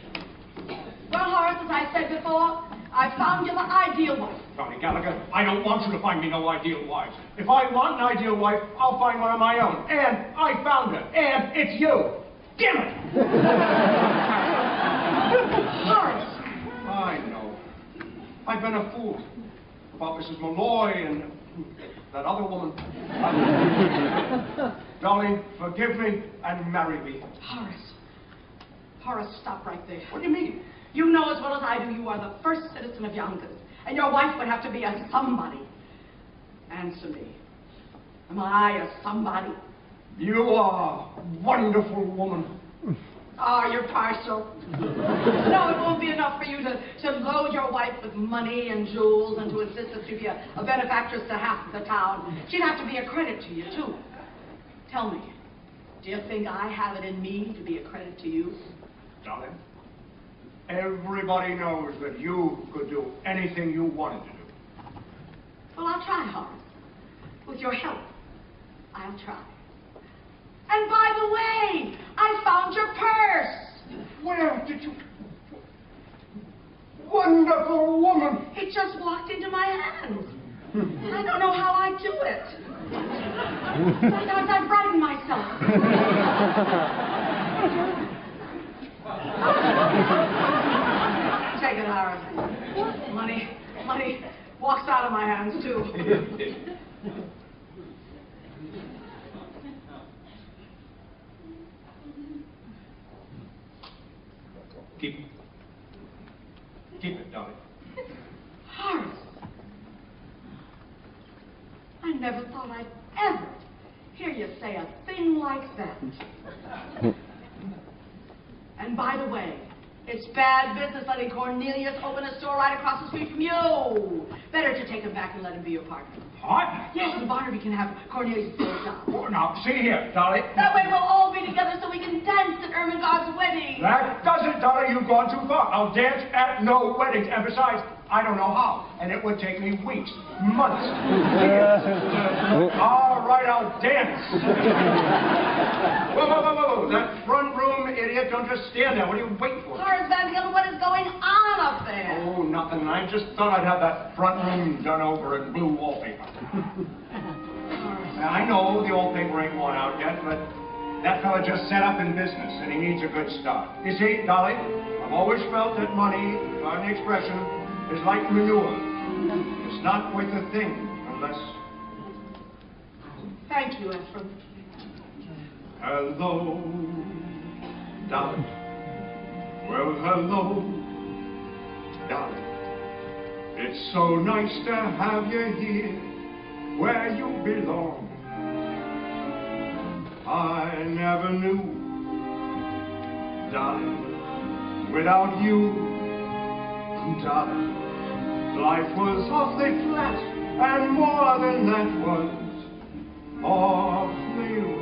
S1: Well, Horace, as I said before, I found you the ideal wife.
S4: Dolly Gallagher, I don't want you to find me no ideal wife. If I want an ideal wife, I'll find one of my own. And I found her. And it's you. Damn it!
S1: Horace!
S4: I know. I've been a fool. About Mrs. Malloy and that other woman. Dolly, forgive me and marry me.
S9: Horace, stop right there.
S4: What do you mean?
S9: You know as well as I do you are the first citizen of Yonkers, and your wife would have to be a somebody. Answer me. Am I a somebody?
S4: You are a wonderful woman.
S9: Oh, you're partial. No, it won't be enough for you to load your wife with money and jewels and to insist that she be a benefactress to half of the town. She'd have to be a credit to you, too. Tell me, do you think I have it in me to be a credit to you?
S4: Darling, everybody knows that you could do anything you wanted to do.
S9: Well, I'll try, Horace. With your help, I'll try. And by the way, I found your purse.
S4: Where did you... Wonderful woman!
S9: It just walked into my hands. I don't know how I do it. Sometimes I frighten myself. Take it, Horace. Money walks out of my hands, too.
S4: Keep it, Dolly.
S9: Horace, I never thought I'd ever hear you say a thing like that. And by the way, it's bad business letting Cornelius open a store right across the street from you. Better to take him back and let him be your partner.
S4: Partner?
S9: Yes, and Barnaby can have Cornelius' old job.
S4: Oh, now, see here, Dolly.
S9: That way we'll all be together so we can dance at Ermengarde's wedding.
S4: That doesn't, Dolly. You've gone too far. I'll dance at no weddings. And besides, I don't know how. And it would take me weeks, months, years. All right, I'll dance. Whoa. That front room, idiot. Don't just stand there. What are you waiting for?
S9: Horace Van Gilbert, what is going on up there?
S4: Oh, nothing. I just thought I'd have that front room done over in blue wallpaper. Now, I know the wallpaper ain't worn out yet, but that fella just set up in business, and he needs a good start. You see, Dolly, I've always felt that money, pardon the expression, is like manure. It's not worth a thing unless...
S9: Thank you, Ephraim.
S4: Hello, Dolly. Well, hello, Dolly. It's so nice to have you here where you belong. I never knew, darling, without you, darling, life was awfully flat, and more than that was awfully wrong.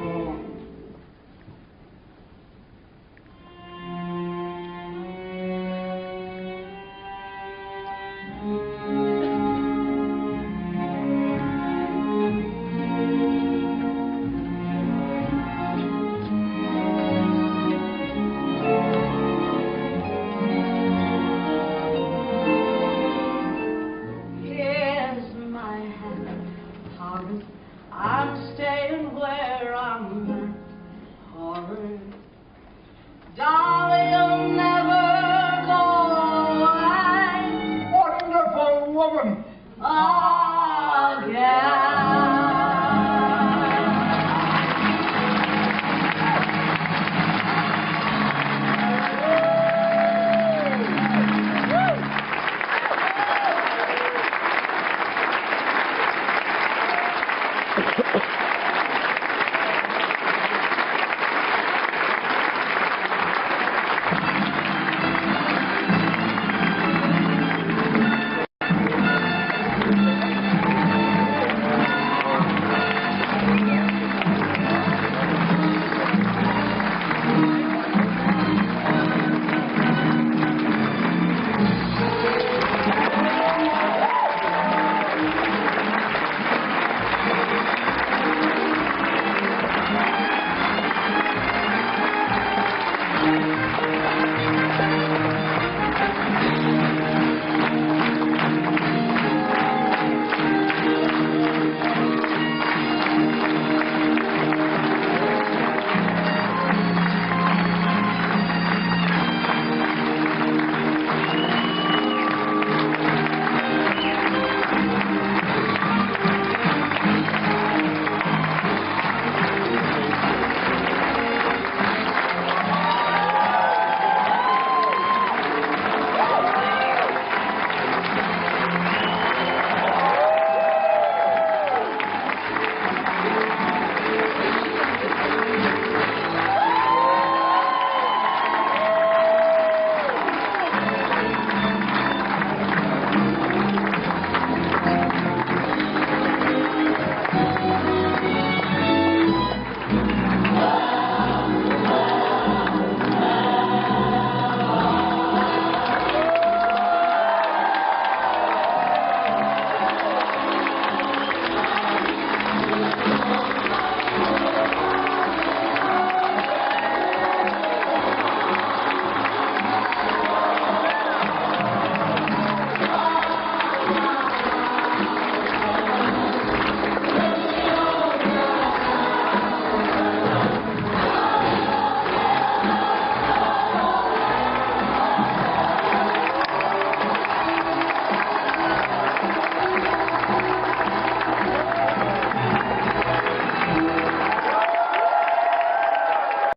S9: Oh!